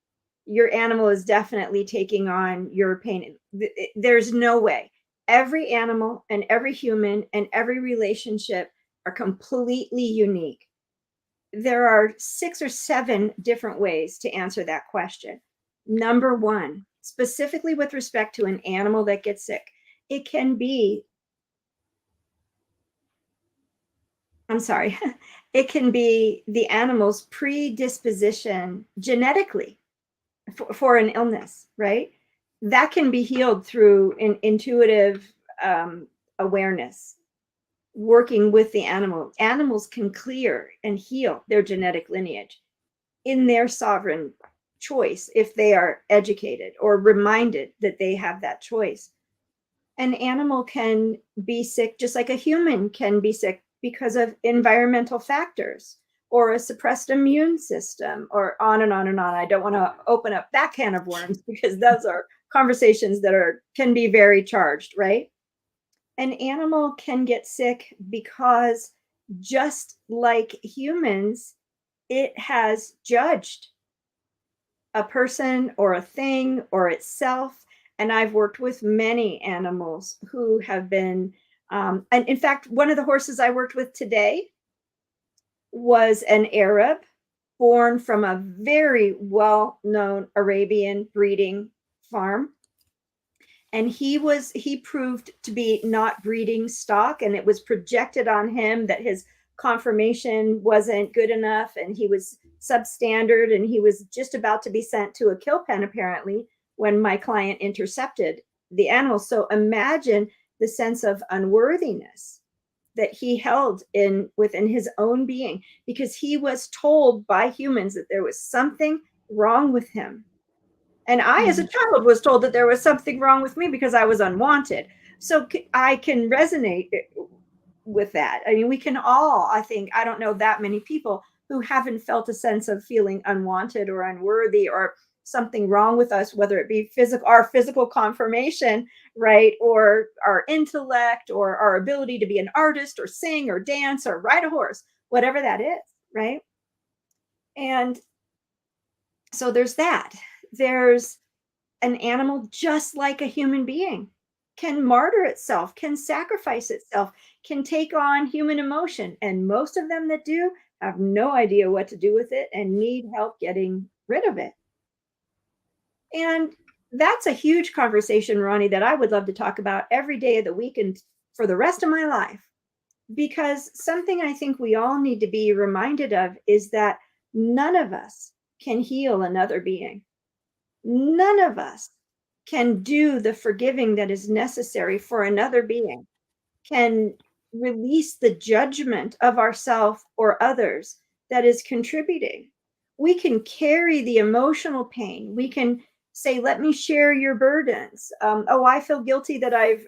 your animal is definitely taking on your pain. There's no way. Every animal and every human and every relationship are completely unique. There are 6 or 7 different ways to answer that question. Number one, specifically with respect to an animal that gets sick, it can be, I'm sorry, it can be the animal's predisposition genetically for an illness, right? That can be healed through an intuitive awareness, working with the animal. Animals can clear and heal their genetic lineage in their sovereign choice if they are educated or reminded that they have that choice. An animal can be sick just like a human can be sick because of environmental factors or a suppressed immune system, or on and on and on. I don't want to open up that can of worms because those are conversations that can be very charged, right? An animal can get sick because, just like humans, it has judged a person or a thing or itself. And I've worked with many animals who have been, and in fact, one of the horses I worked with today was an Arab born from a very well-known Arabian breeding farm. And he proved to be not breeding stock, and it was projected on him that his conformation wasn't good enough and he was substandard, and he was just about to be sent to a kill pen apparently when my client intercepted the animal. So imagine the sense of unworthiness that he held within his own being, because he was told by humans that there was something wrong with him. And I, as a child, was told that there was something wrong with me because I was unwanted. So I can resonate with that. I mean, we can all, I think, I don't know that many people who haven't felt a sense of feeling unwanted or unworthy or something wrong with us, whether it be our physical conformation, right, or our intellect, or our ability to be an artist or sing or dance or ride a horse, whatever that is, right? And so there's that. There's an animal just like a human being, can martyr itself, can sacrifice itself, can take on human emotion. And most of them that do have no idea what to do with it and need help getting rid of it. And that's a huge conversation, Ronnie, that I would love to talk about every day of the week and for the rest of my life. Because something I think we all need to be reminded of is that none of us can heal another being. None of us can do the forgiving that is necessary for another being, can release the judgment of ourselves or others that is contributing. We can carry the emotional pain. We can say, let me share your burdens. Oh, I feel guilty that I've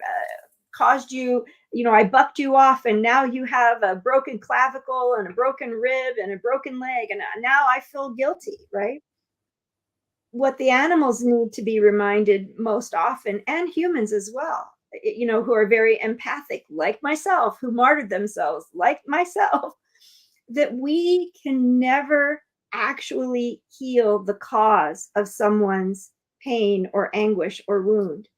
caused you, I bucked you off, and now you have a broken clavicle and a broken rib and a broken leg, and now I feel guilty, right? What the animals need to be reminded most often, and humans as well, who are very empathic, like myself, who martyred themselves, like myself, that we can never actually heal the cause of someone's pain or anguish or wound.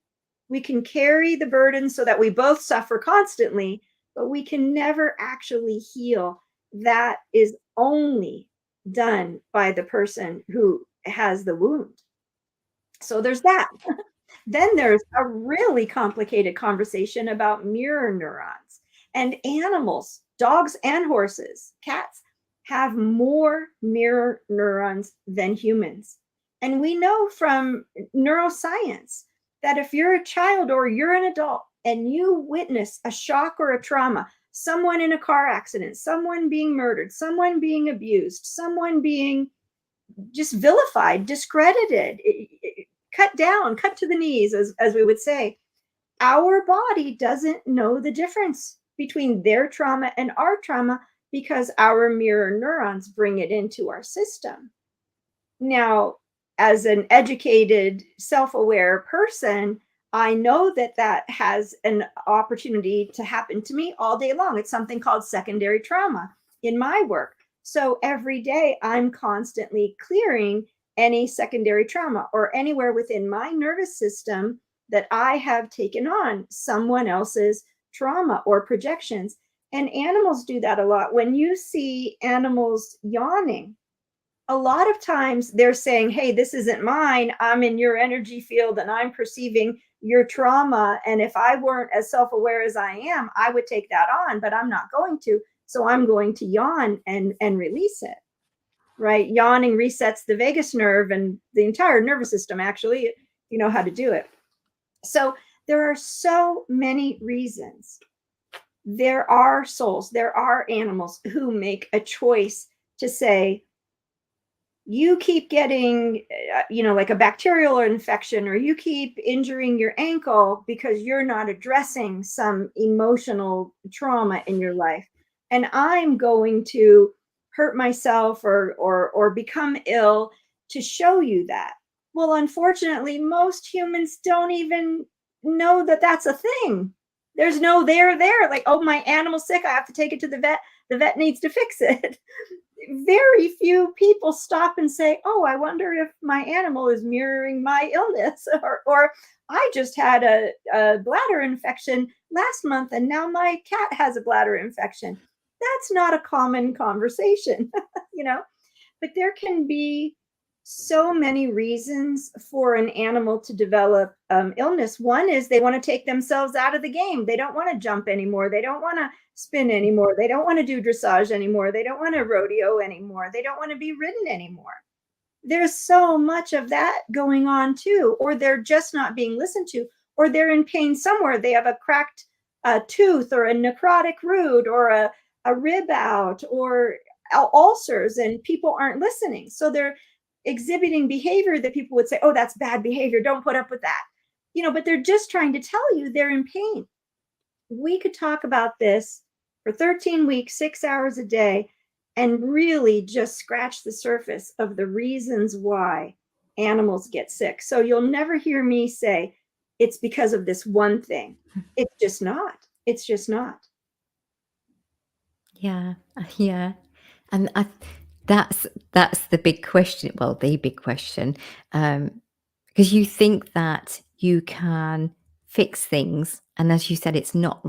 We can carry the burden so that we both suffer constantly, but we can never actually heal. That is only done by the person who has the wound. So there's that. Then there's a really complicated conversation about mirror neurons. And animals, dogs and horses, cats, have more mirror neurons than humans. And we know from neuroscience that if you're a child or you're an adult and you witness a shock or a trauma, someone in a car accident, someone being murdered, someone being abused, someone being just vilified, discredited, cut down, cut to the knees, as we would say, our body doesn't know the difference between their trauma and our trauma because our mirror neurons bring it into our system. Now, as an educated, self-aware person, I know that that has an opportunity to happen to me all day long. It's something called secondary trauma in my work. So every day I'm constantly clearing any secondary trauma or anywhere within my nervous system that I have taken on someone else's trauma or projections. And animals do that a lot. When you see animals yawning, a lot of times they're saying, hey, this isn't mine. I'm in your energy field and I'm perceiving your trauma. And if I weren't as self-aware as I am, I would take that on, but I'm not going to. So I'm going to yawn and release it, right? Yawning resets the vagus nerve and the entire nervous system, actually, if you know how to do it. So there are so many reasons. There are souls, there are animals who make a choice to say, you keep getting, like a bacterial infection, or you keep injuring your ankle because you're not addressing some emotional trauma in your life. And I'm going to hurt myself or become ill to show you that. Well, unfortunately, most humans don't even know that that's a thing. There's no there. Like, oh, my animal's sick, I have to take it to the vet. The vet needs to fix it. Very few people stop and say, oh, I wonder if my animal is mirroring my illness, or I just had a bladder infection last month and now my cat has a bladder infection. That's not a common conversation, but there can be so many reasons for an animal to develop illness. One is they want to take themselves out of the game. They don't want to jump anymore. They don't want to spin anymore. They don't want to do dressage anymore. They don't want to rodeo anymore. They don't want to be ridden anymore. There's so much of that going on too, or they're just not being listened to, or they're in pain somewhere. They have a cracked tooth or a necrotic root or a rib out or ulcers, and people aren't listening. So they're exhibiting behavior that people would say, oh, that's bad behavior, don't put up with that, but they're just trying to tell you they're in pain. We could talk about this for 13 weeks, 6 hours a day, and really just scratch the surface of the reasons why animals get sick. So you'll never hear me say it's because of this one thing. It's just not. It's just not. Yeah. And that's the big question. Well, the big question, because you think that you can fix things, and as you said, it's not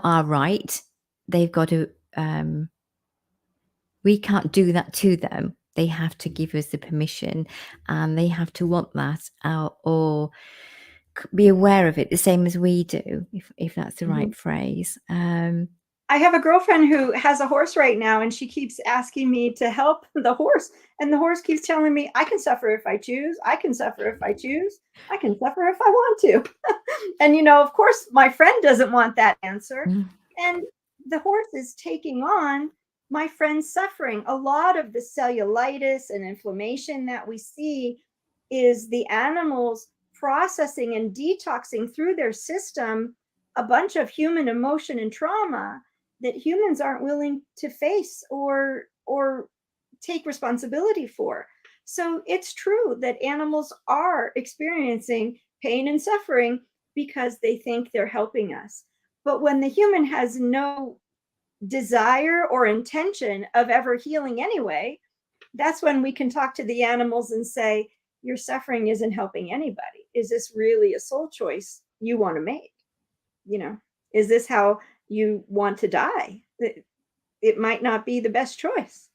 our right. They've got to. We can't do that to them. They have to give us the permission, and they have to want that or be aware of it the same as we do, if that's the right phrase. I have a girlfriend who has a horse right now, and she keeps asking me to help the horse. And the horse keeps telling me, I can suffer if I choose. I can suffer if I choose. I can suffer if I want to. And, of course, my friend doesn't want that answer. And the horse is taking on my friend's suffering. A lot of the cellulitis and inflammation that we see is the animals processing and detoxing through their system a bunch of human emotion and trauma that humans aren't willing to face or take responsibility for. So it's true that animals are experiencing pain and suffering because they think they're helping us. But when the human has no desire or intention of ever healing anyway, that's when we can talk to the animals and say, your suffering isn't helping anybody. Is this really a soul choice you want to make? Is this how you want to die? It might not be the best choice.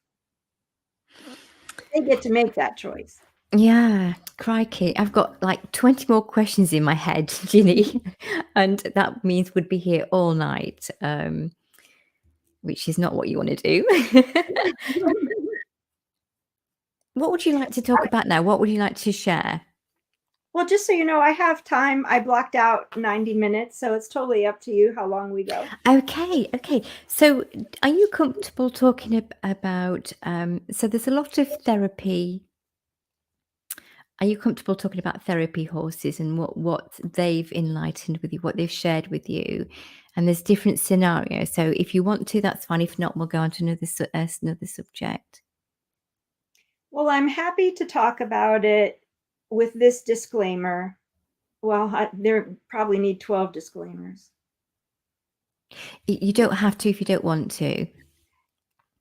They get to make that choice. Yeah, crikey. I've got like 20 more questions in my head, Ginny, and that means we'd be here all night, which is not what you want to do. What would you like to talk about now? What would you like to share? Well, just so you know, I have time. I blocked out 90 minutes, so it's totally up to you how long we go. Okay, okay. So, are you comfortable talking about? So, there's a lot of therapy. Are you comfortable talking about therapy horses and what they've enlightened with you, what they've shared with you? And there's different scenarios. So, if you want to, that's fine. If not, we'll go on to another subject. Well, I'm happy to talk about it with this disclaimer. Well, there probably need 12 disclaimers. You don't have to if you don't want to.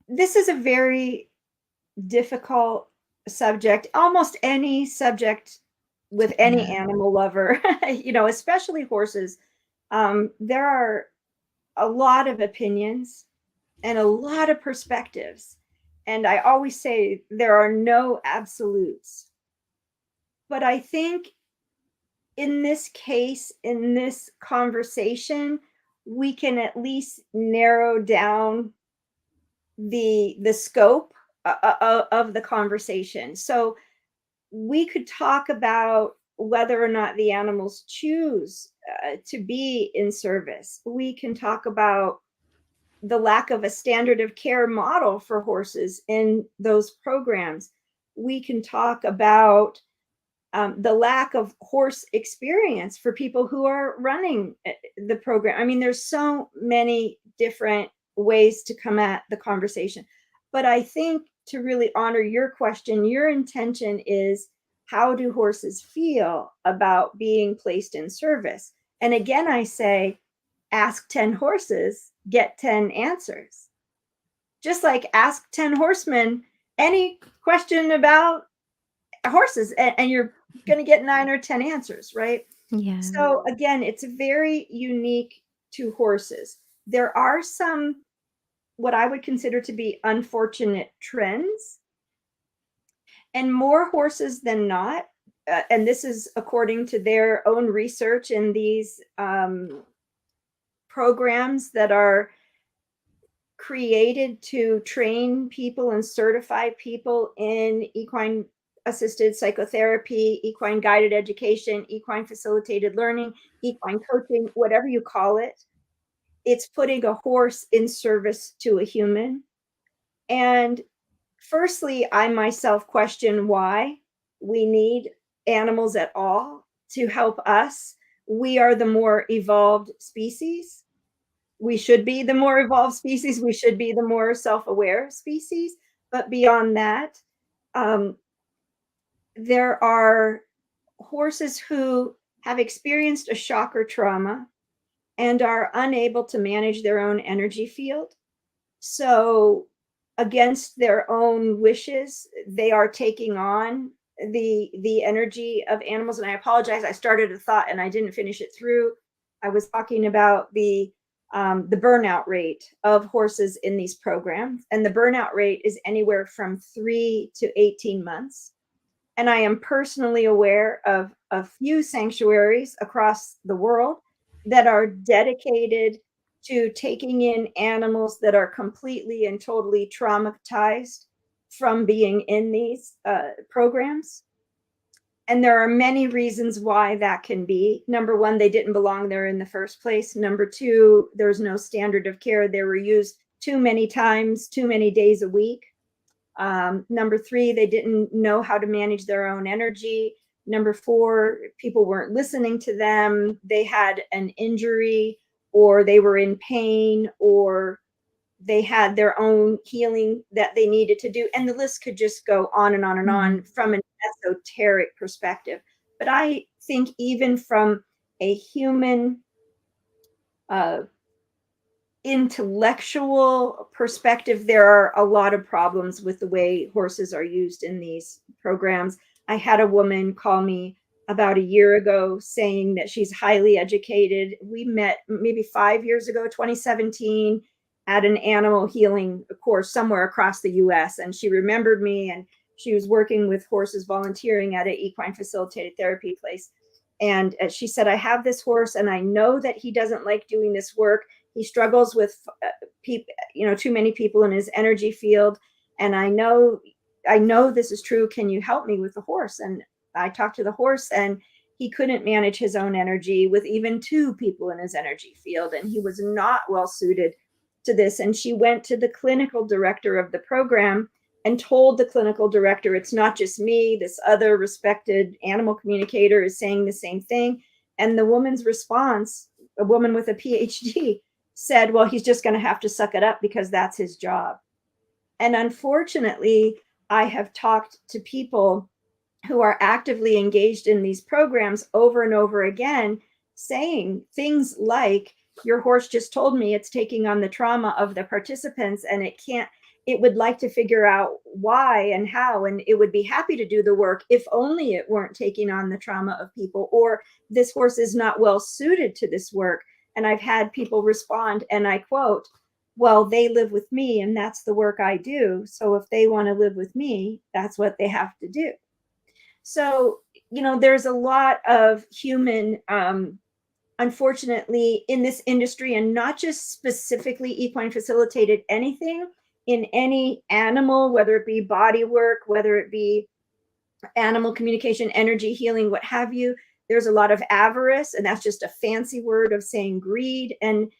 This is a very difficult subject. Almost any subject with any Yeah. animal lover, especially horses. There are a lot of opinions and a lot of perspectives. And I always say there are no absolutes. But I think in this case, in this conversation, we can at least narrow down the scope of the conversation. So we could talk about whether or not the animals choose to be in service. We can talk about the lack of a standard of care model for horses in those programs. We can talk about the lack of horse experience for people who are running the program. I mean, there's so many different ways to come at the conversation. But I think to really honor your question, your intention is, how do horses feel about being placed in service? And again, I say, ask 10 horses, get 10 answers. Just like ask 10 horsemen any question about horses, and you're going to get 9 or 10 answers, right? Yeah. So again, it's very unique to horses. There are some what I would consider to be unfortunate trends, and more horses than not, and this is according to their own research in these programs that are created to train people and certify people in equine assisted psychotherapy, equine guided education, equine facilitated learning, equine coaching, whatever you call it. It's putting a horse in service to a human. And firstly, I myself question why we need animals at all to help us. We are the more evolved species. We should be the more evolved species. We should be the more self-aware species. But beyond that, um, there are horses who have experienced a shock or trauma and are unable to manage their own energy field. So, against their own wishes, they are taking on the energy of animals. And I apologize, I started a thought and I didn't finish it through. I was talking about the burnout rate of horses in these programs, and the burnout rate is anywhere from 3 to 18 months. And I am personally aware of a few sanctuaries across the world that are dedicated to taking in animals that are completely and totally traumatized from being in these programs. And there are many reasons why that can be. Number one, they didn't belong there in the first place. Number two, there's no standard of care. They were used too many times, too many days a week. Number three, they didn't know how to manage their own energy. Number four, people weren't listening to them. They had an injury, or they were in pain, or they had their own healing that they needed to do. And the list could just go on and on and on from an esoteric perspective. But I think even from a human uh, intellectual perspective, there are a lot of problems with the way horses are used in these programs. I had a woman call me about a year ago saying that she's highly educated. We met maybe 5 years ago, 2017, at an animal healing course somewhere across the US. And she remembered me, and she was working with horses, volunteering at an equine facilitated therapy place. And she said, I have this horse and I know that he doesn't like doing this work. He struggles with too many people in his energy field. And I know this is true. Can you help me with the horse? And I talked to the horse, and he couldn't manage his own energy with even 2 people in his energy field, and he was not well suited to this. And she went to the clinical director of the program and told the clinical director, it's not just me, this other respected animal communicator is saying the same thing. And the woman's response, a woman with a PhD, said, well, he's just going to have to suck it up because that's his job. And unfortunately, I have talked to people who are actively engaged in these programs over and over again, saying things like, your horse just told me it's taking on the trauma of the participants, and it would like to figure out why and how, and it would be happy to do the work if only it weren't taking on the trauma of people, or this horse is not well suited to this work. And I've had people respond, and I quote, well, they live with me and that's the work I do. So if they want to live with me, that's what they have to do. So, there's a lot of human, unfortunately, in this industry, and not just specifically equine facilitated anything, in any animal, whether it be body work, whether it be animal communication, energy healing, what have you. There's a lot of avarice, and that's just a fancy word of saying greed. And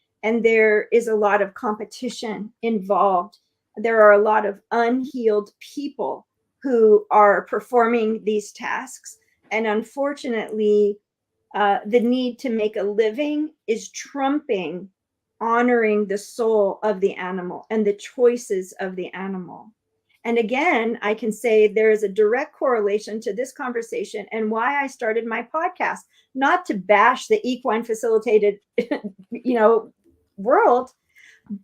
there is a lot of competition involved. There are a lot of unhealed people who are performing these tasks. And unfortunately, the need to make a living is trumping honoring the soul of the animal and the choices of the animal. And again, I can say there is a direct correlation to this conversation and why I started my podcast, not to bash the equine facilitated, world,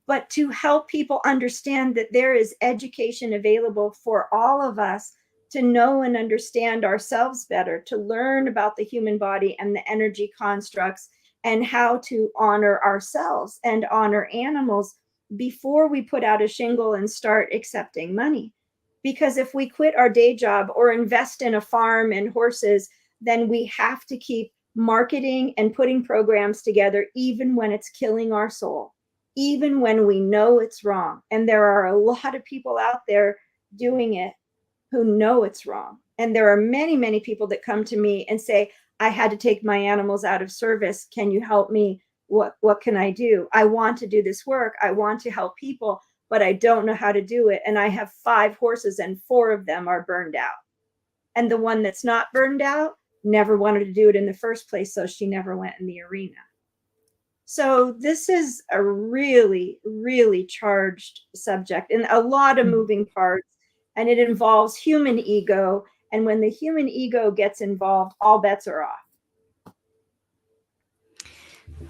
but to help people understand that there is education available for all of us to know and understand ourselves better, to learn about the human body and the energy constructs, and how to honor ourselves and honor animals before we put out a shingle and start accepting money. Because if we quit our day job or invest in a farm and horses, then we have to keep marketing and putting programs together, even when it's killing our soul, even when we know it's wrong. And there are a lot of people out there doing it who know it's wrong. And there are many, many people that come to me and say, I had to take my animals out of service. Can you help me? What can I do? I want to do this work. I want to help people, but I don't know how to do it. And I have 5 horses and 4 of them are burned out. And the one that's not burned out never wanted to do it in the first place, so she never went in the arena. So this is a really, really charged subject and a lot of moving parts, and it involves human ego. And when the human ego gets involved, all bets are off.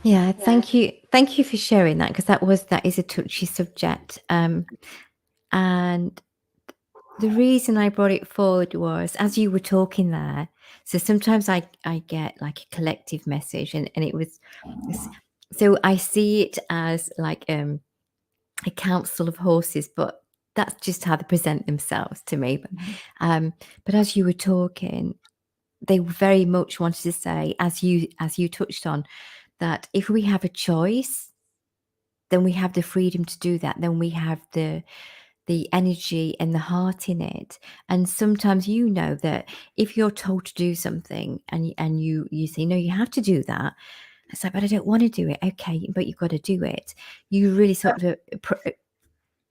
Yeah, thank you. Thank you for sharing that, because that is a touchy subject. And the reason I brought it forward was, as you were talking there, so sometimes I get like a collective message, and it was, so I see it as like a council of horses, but that's just how they present themselves to me. But as you were talking, they very much wanted to say, as you touched on, that if we have a choice, then we have the freedom to do that. Then we have the energy and the heart in it. And sometimes, that if you're told to do something and you say, no, you have to do that. It's like, but I don't want to do it. Okay, but you've got to do it. You really sort of...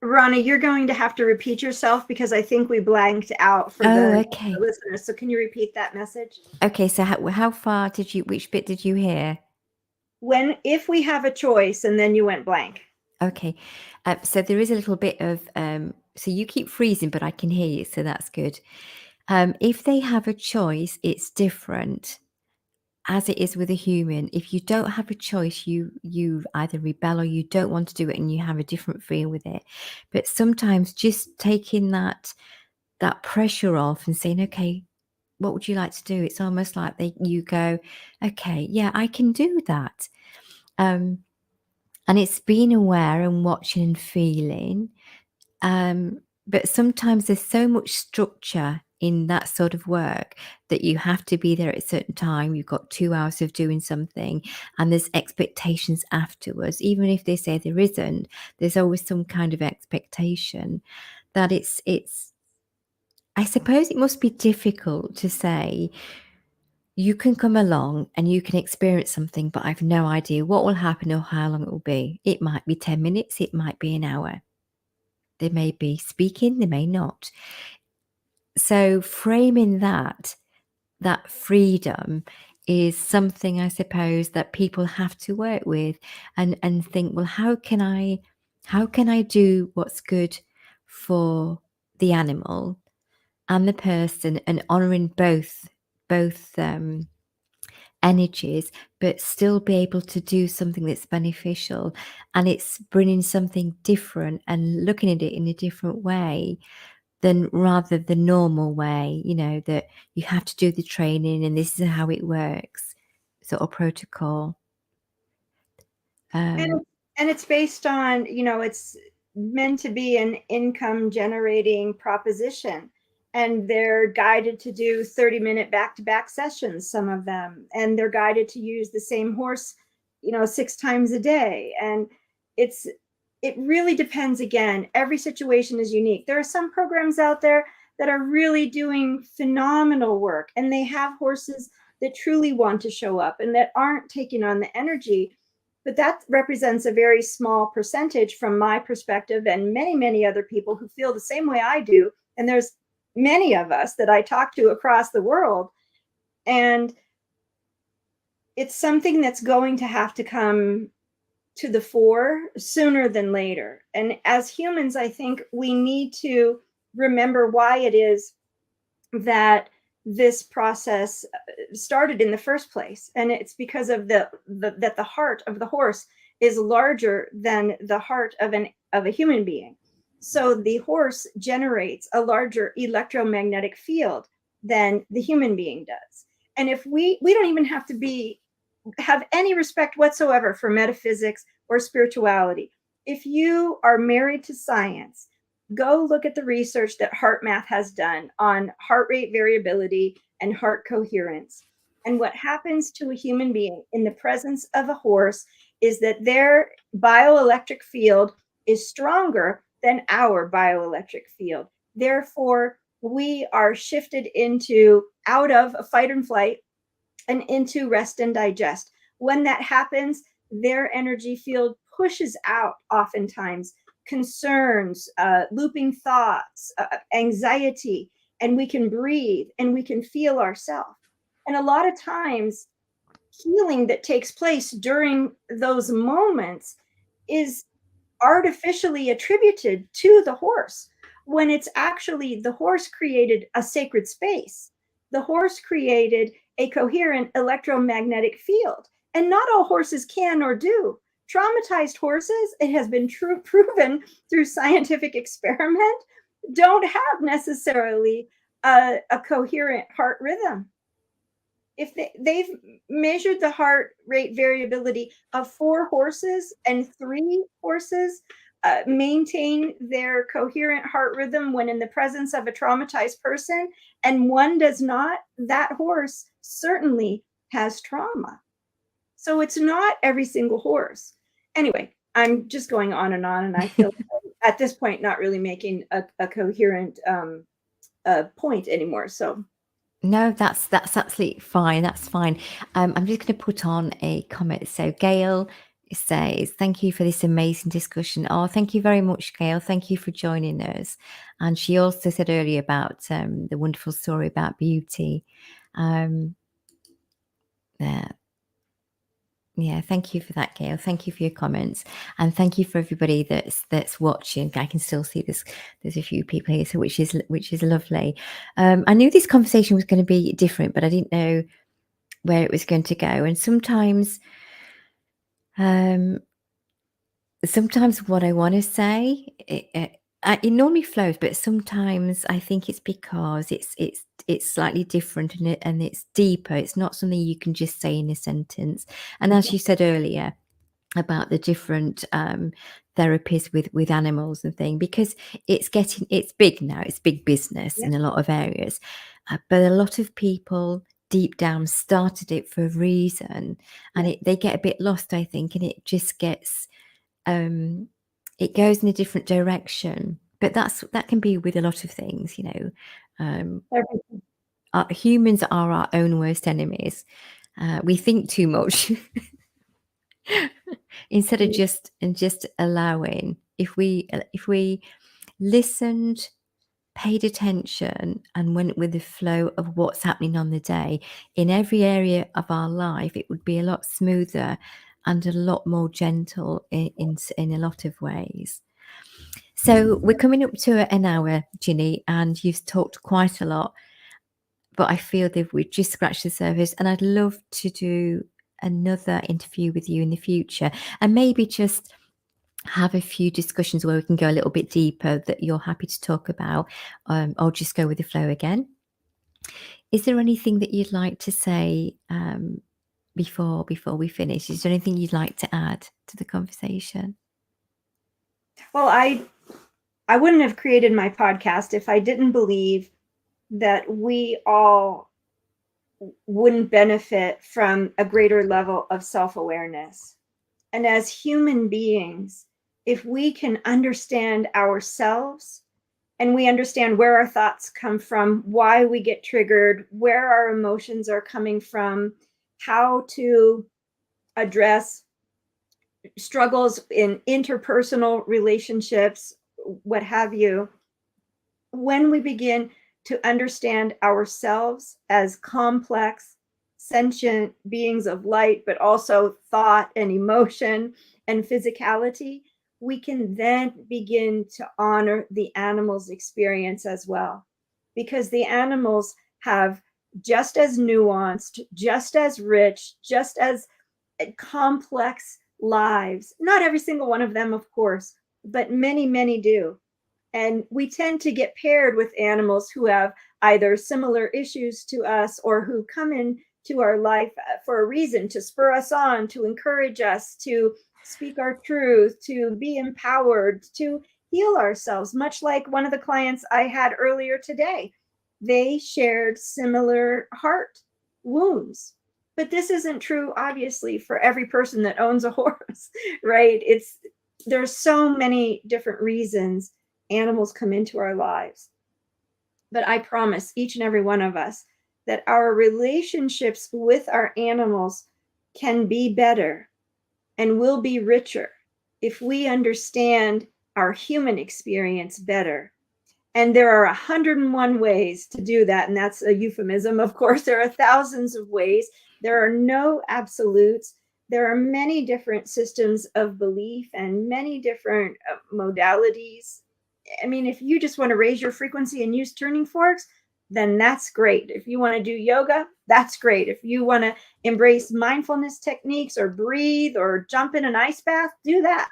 Ronnie, you're going to have to repeat yourself because I think we blanked out for the listeners. So can you repeat that message? Okay, so how far which bit did you hear? If we have a choice, and then you went blank. Okay, so there is a little bit of, so you keep freezing, but I can hear you, so that's good. If they have a choice, it's different, as it is with a human. If you don't have a choice, you either rebel or you don't want to do it, and you have a different feel with it. But sometimes just taking that pressure off and saying, okay, what would you like to do? It's almost like you go, okay, yeah, I can do that. And it's being aware and watching and feeling. But sometimes there's so much structure in that sort of work that you have to be there at a certain time. You've got 2 hours of doing something, and there's expectations afterwards. Even if they say there isn't, there's always some kind of expectation that it's I suppose it must be difficult to say, you can come along and you can experience something, but I've no idea what will happen or how long it will be. It might be 10 minutes, it might be an hour. They may be speaking, they may not. So framing that freedom is something, I suppose, that people have to work with and think, well, how can I do what's good for the animal and the person, and honoring both energies, but still be able to do something that's beneficial, and it's bringing something different and looking at it in a different way than rather the normal way, that you have to do the training and this is how it works, sort of protocol. And it's based on, it's meant to be an income generating proposition. And they're guided to do 30-minute back-to-back sessions, some of them. And they're guided to use the same horse, 6 times a day. And it really depends. Again, every situation is unique. There are some programs out there that are really doing phenomenal work, and they have horses that truly want to show up and that aren't taking on the energy. But that represents a very small percentage from my perspective, and many, many other people who feel the same way I do. And there's many of us that I talk to across the world. And it's something that's going to have to come to the fore sooner than later. And as humans, I think we need to remember why it is that this process started in the first place. And it's because of that the heart of the horse is larger than the heart of a human being. So the horse generates a larger electromagnetic field than the human being does. And if we don't even have to have any respect whatsoever for metaphysics or spirituality. If you are married to science, go look at the research that HeartMath has done on heart rate variability and heart coherence. And what happens to a human being in the presence of a horse is that their bioelectric field is stronger than our bioelectric field. Therefore, we are shifted out of a fight and flight and into rest and digest. When that happens, their energy field pushes out oftentimes concerns, looping thoughts, anxiety, and we can breathe and we can feel ourselves. And a lot of times, healing that takes place during those moments is artificially attributed to the horse, when it's actually the horse created a sacred space. The horse created a coherent electromagnetic field. And not all horses can or do. Traumatized horses, it has been proven through scientific experiment, don't have necessarily a coherent heart rhythm. If they've measured the heart rate variability of 4 horses, and 3 horses maintain their coherent heart rhythm when in the presence of a traumatized person, and 1 does not, that horse certainly has trauma. So it's not every single horse. Anyway, I'm just going on, and I feel at this point not really making a coherent point anymore. So No, that's absolutely fine. That's fine. I'm just going to put on a comment. So Gail says, thank you for this amazing discussion. Oh, thank you very much, Gail. Thank you for joining us. And she also said earlier about the wonderful story about beauty. Yeah, thank you for that, Gail. Thank you for your comments, and thank you for everybody that's watching. I can still see there's a few people here, so which is lovely. I knew this conversation was going to be different, but I didn't know where it was going to go. And sometimes what I want to say, it normally flows, but sometimes I think it's because it's slightly different, and it's deeper. It's not something you can just say in a sentence. And as you said earlier about the different therapies with animals and thing, because it's big now. It's big business in a lot of areas, but a lot of people deep down started it for a reason, and they get a bit lost, I think, and it just gets it goes in a different direction. But that can be with a lot of things, everything. humans are our own worst enemies. We think too much instead of just allowing. If we listened, paid attention, and went with the flow of what's happening on the day in every area of our life, it would be a lot smoother and a lot more gentle in a lot of ways. So we're coming up to an hour, Ginny, and you've talked quite a lot, but I feel that we've just scratched the surface, and I'd love to do another interview with you in the future, and maybe just have a few discussions where we can go a little bit deeper that you're happy to talk about, or just go with the flow again. Is there anything that you'd like to say before we finish? Is there anything you'd like to add to the conversation? Well, I wouldn't have created my podcast if I didn't believe that we all wouldn't benefit from a greater level of self-awareness. And as human beings, if we can understand ourselves and we understand where our thoughts come from, why we get triggered, where our emotions are coming from, how to address struggles in interpersonal relationships, what have you, when we begin to understand ourselves as complex, sentient beings of light, but also thought and emotion and physicality, we can then begin to honor the animals' experience as well. Because the animals have just as nuanced, just as rich, just as complex lives. Not every single one of them, of course, but many, many do. And we tend to get paired with animals who have either similar issues to us or who come into our life for a reason, to spur us on, to encourage us, to speak our truth, to be empowered, to heal ourselves, much like one of the clients I had earlier today. They shared similar heart wounds. But this isn't true, obviously, for every person that owns a horse, right? There's so many different reasons animals come into our lives. But I promise each and every one of us that our relationships with our animals can be better and will be richer if we understand our human experience better. And there are 101 ways to do that. And that's a euphemism, of course. There are thousands of ways. There are no absolutes. There are many different systems of belief and many different modalities. I mean, if you just want to raise your frequency and use tuning forks, then that's great. If you want to do yoga, that's great. If you want to embrace mindfulness techniques or breathe or jump in an ice bath, do that.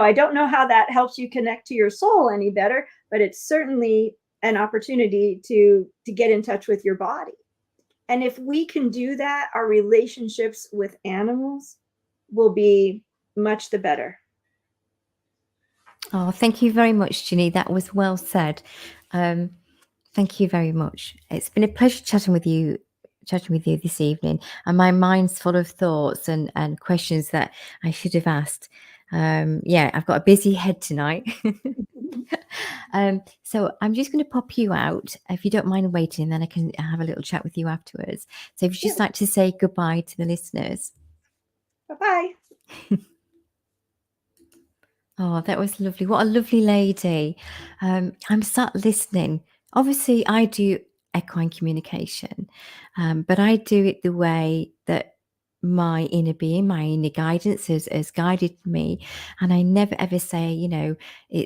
I don't know how that helps you connect to your soul any better, but it's certainly an opportunity to get in touch with your body. And if we can do that, our relationships with animals will be much the better. Oh, thank you very much, Ginny. That was well said. Thank you very much. It's been a pleasure chatting with you this evening. And my mind's full of thoughts and questions that I should have asked. I've got a busy head tonight. So I'm just going to pop you out. If you don't mind waiting, then I can have a little chat with you afterwards. So if you'd just like to say goodbye to the listeners. Bye-bye. Oh, that was lovely. What a lovely lady. I'm sat listening. Obviously, I do equine communication, but I do it the way that my inner being, my inner guidance has guided me. And I never ever say,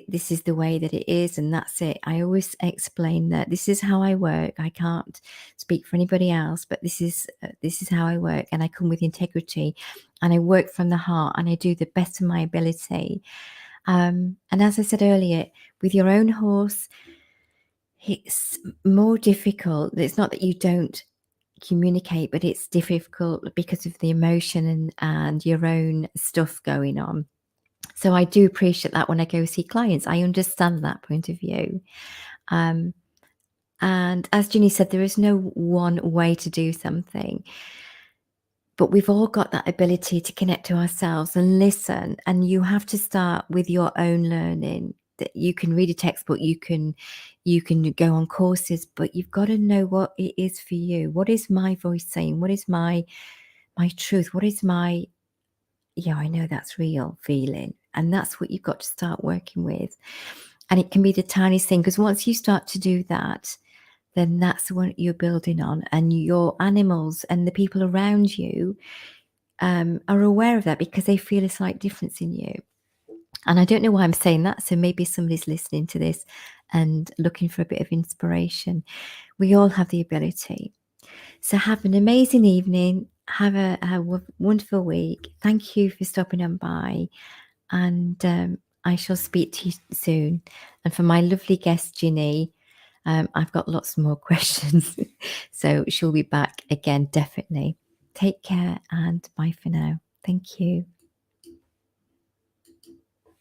this is the way that it is and that's it. I always explain that this is how I work. I can't speak for anybody else, but this is how I work. And I come with integrity and I work from the heart and I do the best of my ability. And as I said earlier, with your own horse, it's more difficult. It's not that you don't communicate, but it's difficult because of the emotion and your own stuff going on. So I do appreciate that when I go see clients. I understand that point of view. And as Ginny said, there is no one way to do something. But we've all got that ability to connect to ourselves and listen. And you have to start with your own learning. you can read a textbook, you can go on courses, but you've got to know what it is for you. What is my voice saying? What is my truth? What is my, yeah, I know that's real feeling? And that's what you've got to start working with. And it can be the tiniest thing, because once you start to do that, then that's what you're building on, and your animals and the people around you are aware of that, because they feel a slight difference in you. And I don't know why I'm saying that, so maybe somebody's listening to this and looking for a bit of inspiration. We all have the ability. So have an amazing evening. Have a wonderful week. Thank you for stopping on by, and I shall speak to you soon. And for my lovely guest, Ginny, I've got lots more questions, so she'll be back again, definitely. Take care, and bye for now. Thank you.